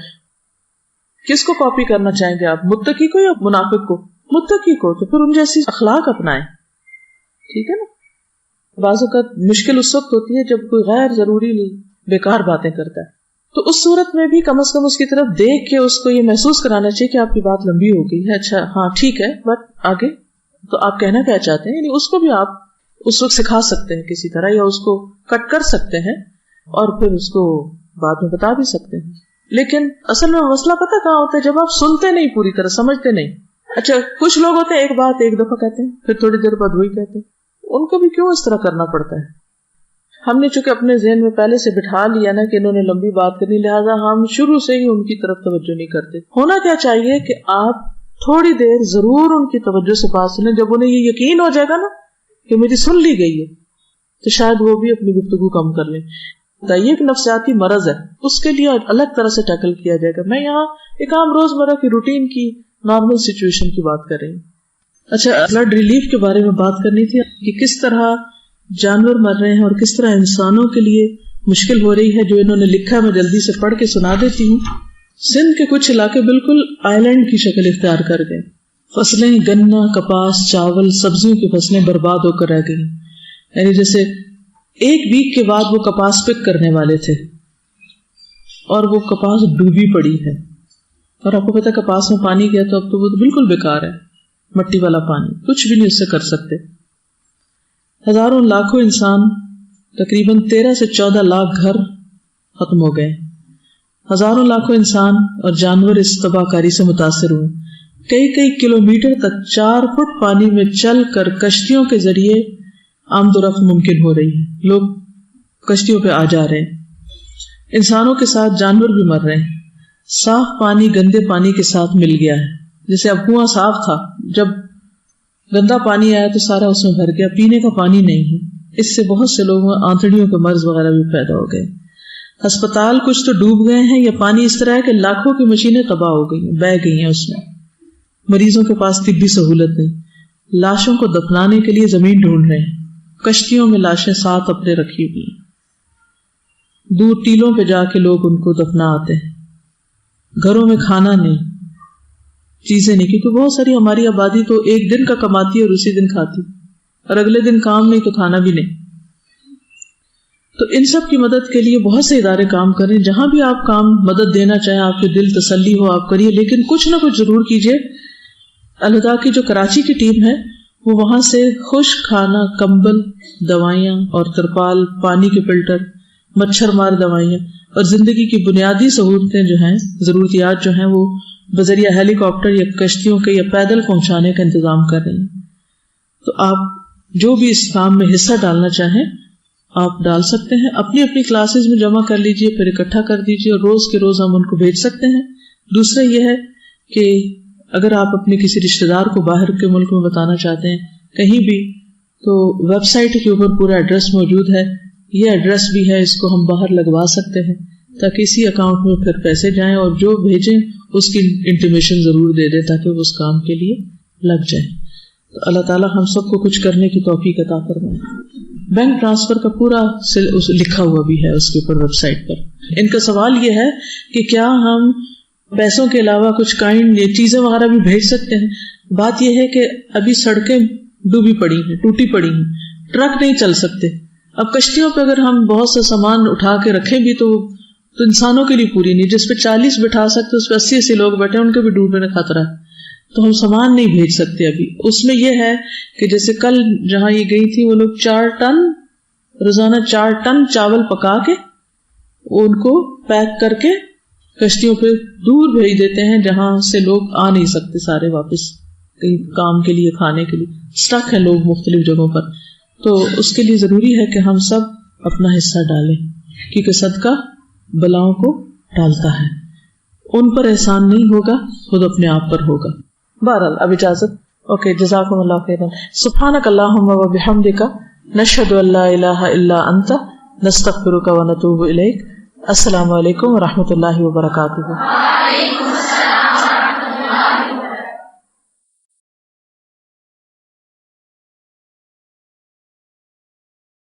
Speaker 1: کس کو کاپی کرنا چاہیں گے آپ؟ متقی کو یا منافق کو؟ متقی کو. تو پھر ان جیسی اخلاق اپنائیں. ٹھیک ہے نا؟ بعض اوقات مشکل اس وقت ہوتی ہے جب کوئی غیر ضروری بیکار باتیں کرتا ہے، تو اس صورت میں بھی کم از کم اس کی طرف دیکھ کے اس کو یہ محسوس کرانا چاہیے کہ آپ کی بات لمبی ہو گئی ہے، اچھا ہاں ٹھیک ہے، بٹ آگے تو آپ کہنا کیا چاہتے ہیں. یعنی اس کو بھی آپ اس وقت سکھا سکتے ہیں کسی طرح، یا اس کو کٹ کر سکتے ہیں اور پھر اس کو بعد میں بتا بھی سکتے ہیں. لیکن اصل میں مسئلہ پتہ کہاں ہوتا ہے؟ جب آپ سنتے نہیں، پوری طرح سمجھتے نہیں. اچھا کچھ لوگ ہوتے ہیں ایک بات ایک دفعہ کہتے ہیں، پھر تھوڑی دیر بعد وہی کہتے ہیں. ان کو بھی کیوں اس طرح کرنا پڑتا ہے؟ ہم نے چونکہ اپنے ذہن میں پہلے سے بٹھا لیا نا کہ انہوں نے لمبی بات کرنی، لہٰذا ہم شروع سے ہی ان کی طرف توجہ نہیں کرتے. ہونا کیا چاہیے کہ آپ تھوڑی دیر ضرور ان کی توجہ سے بات سنیں. جب انہیں یہ یقین ہو جائے گا نا کہ میری سن لی گئی ہے، تو شاید وہ بھی اپنی گفتگو کم کر لیں. یہ ایک نفسیاتی مرض ہے، اس کے لیے الگ طرح سے ٹیکل کیا جائے گا. میں یہاں ایک عام روزمرہ کی روٹین کی نارمل سچویشن کی بات کر رہی ہوں. اچھا فلڈ ریلیف کے بارے میں بات کرنی تھی کہ کس طرح جانور مر رہے ہیں اور کس طرح انسانوں کے لیے مشکل ہو رہی ہے. جو انہوں نے لکھا میں جلدی سے پڑھ کے سنا دیتی ہوں. سندھ کے کچھ علاقے بالکل آئی لینڈ کی شکل اختیار کر گئے. فصلیں گنا، کپاس، چاول، سبزیوں کی فصلیں برباد ہو کر رہ گئی. یعنی جیسے ایک ویک کے بعد وہ کپاس پک کرنے والے تھے اور وہ کپاس ڈوبی پڑی ہے. اور آپ کو پتا کپاس میں پانی گیا تو اب تو وہ بالکل بیکار ہے، مٹی والا پانی، کچھ بھی نہیں اس سے کر سکتے. ہزاروں لاکھوں انسان، تقریباً 13 سے 14 لاکھ گھر ختم ہو گئے. ہزاروں لاکھوں انسان اور جانور اس تباہ کاری سے متاثر ہوئے. کئی کلومیٹر تک 4 فٹ پانی میں چل کر کشتیوں کے ذریعے آمد و رفت ممکن ہو رہی ہے. لوگ کشتیوں پہ آ جا رہے ہیں. انسانوں کے ساتھ جانور بھی مر رہے ہیں. صاف پانی گندے پانی کے ساتھ مل گیا ہے. جیسے اب کنواں صاف تھا, جب گندا پانی آیا تو سارا اس میں بھر گیا, پینے کا پانی نہیں ہے. اس سے بہت سے لوگوں میں آنتڑیوں کے مرض وغیرہ بھی پیدا ہو گئے. ہسپتال کچھ تو ڈوب گئے ہیں, یا پانی اس طرح ہے کہ لاکھوں کی مشینیں تباہ ہو گئی ہیں, بہہ گئی ہیں اس میں. مریضوں کے پاس طبی سہولت نہیں. لاشوں کو دفنانے کے لیے زمین ڈھونڈ رہے ہیں. کشتیوں میں لاشیں ساتھ اپنے رکھی ہوئی ہیں. دور ٹیلوں پہ جا کے لوگ ان کو دفنا آتے ہیں. گھروں میں کھانا نہیں, چیزیں نہیں, کیونکہ بہت ساری ہماری آبادی تو ایک دن کا کماتی ہے اور اسی دن کھاتی, اور اگلے دن کام نہیں تو کھانا بھی نہیں. تو ان سب کی مدد کے لیے بہت سے ادارے کام کریں. جہاں بھی آپ کام مدد دینا چاہیں, آپ کے دل تسلی ہو آپ کریے, لیکن کچھ نہ کچھ ضرور کیجیے. اللہ کی جو کراچی کی ٹیم ہے وہ وہاں سے خشک کھانا, کمبل, دوائیاں اور ترپال, پانی کے فلٹر, مچھر مار دوائیاں اور زندگی کی بنیادی سہولتیں جو ہیں, ضروریات جو ہیں, وہ بذریعہ ہیلی کاپٹر یا کشتیوں کے یا پیدل پہنچانے کا انتظام کر رہی ہیں. تو آپ جو بھی اس کام میں حصہ ڈالنا چاہیں آپ ڈال سکتے ہیں. اپنی اپنی کلاسز میں جمع کر لیجئے, پھر اکٹھا کر دیجئے, اور روز کے روز ہم ان کو بھیج سکتے ہیں. دوسرا یہ ہے کہ اگر آپ اپنے کسی رشتہ دار کو باہر کے ملک میں بتانا چاہتے ہیں کہیں بھی, تو ویب سائٹ کے اوپر پورا ایڈریس موجود ہے. یہ ایڈریس بھی ہے, اس کو ہم باہر لگوا سکتے ہیں تاکہ اسی اکاؤنٹ میں پھر پیسے جائیں, اور جو بھیجیں اس کی انٹیمیشن ضرور دے دیں تاکہ وہ اس کام کے لیے لگ جائیں. تو اللہ تعالیٰ ہم سب کو کچھ کرنے کی توفیق عطا فرمائے. بینک ٹرانسفر کا پورا لکھا ہوا بھی ہے اس کے اوپر ویب سائٹ پر. ان کا سوال یہ ہے کہ کیا ہم پیسوں کے علاوہ کچھ کائنڈ یا چیزیں وغیرہ بھی بھیج سکتے ہیں. بات یہ ہے کہ ابھی سڑکیں ڈوبی پڑی ہیں, ٹوٹی پڑی ہیں, ٹرک نہیں چل سکتے. اب کشتیوں پہ اگر ہم بہت سا سامان اٹھا کے رکھیں بھی تو انسانوں کے لیے پوری نہیں. جس پہ 40 بٹھا سکتے اس پہ 80 لوگ بیٹھے, ان کے بھی ڈوبنے کا خطرہ ہے. تو ہم سامان نہیں بھیج سکتے ابھی. اس میں یہ ہے کہ جیسے کل جہاں یہ گئی تھی وہ لوگ 4 ٹن روزانہ 4 ٹن چاول پکا کے ان کو پیک کر کے کشتیوں پہ دور بھیج دیتے ہیں, جہاں سے لوگ آ نہیں سکتے سارے واپس کہیں کام کے لیے, کھانے کے لیے. اسٹک ہیں لوگ مختلف جگہوں پر. تو اس کے لیے ضروری ہے کہ ہم سب اپنا حصہ ڈالیں, کیونکہ صدقہ بلاؤں کو ٹالتا ہے. ان پر احسان نہیں ہوگا, خود اپنے آپ پر ہوگا. بہرحال اب اجازت. اوکے, جزاکم اللہ خیرا. سبحانک اللہم و بحمدک, نشہد ان لا الہ الا انت, نستغفرک و نتوب الیک. السلام علیکم و رحمۃ اللہ وبرکاتہ.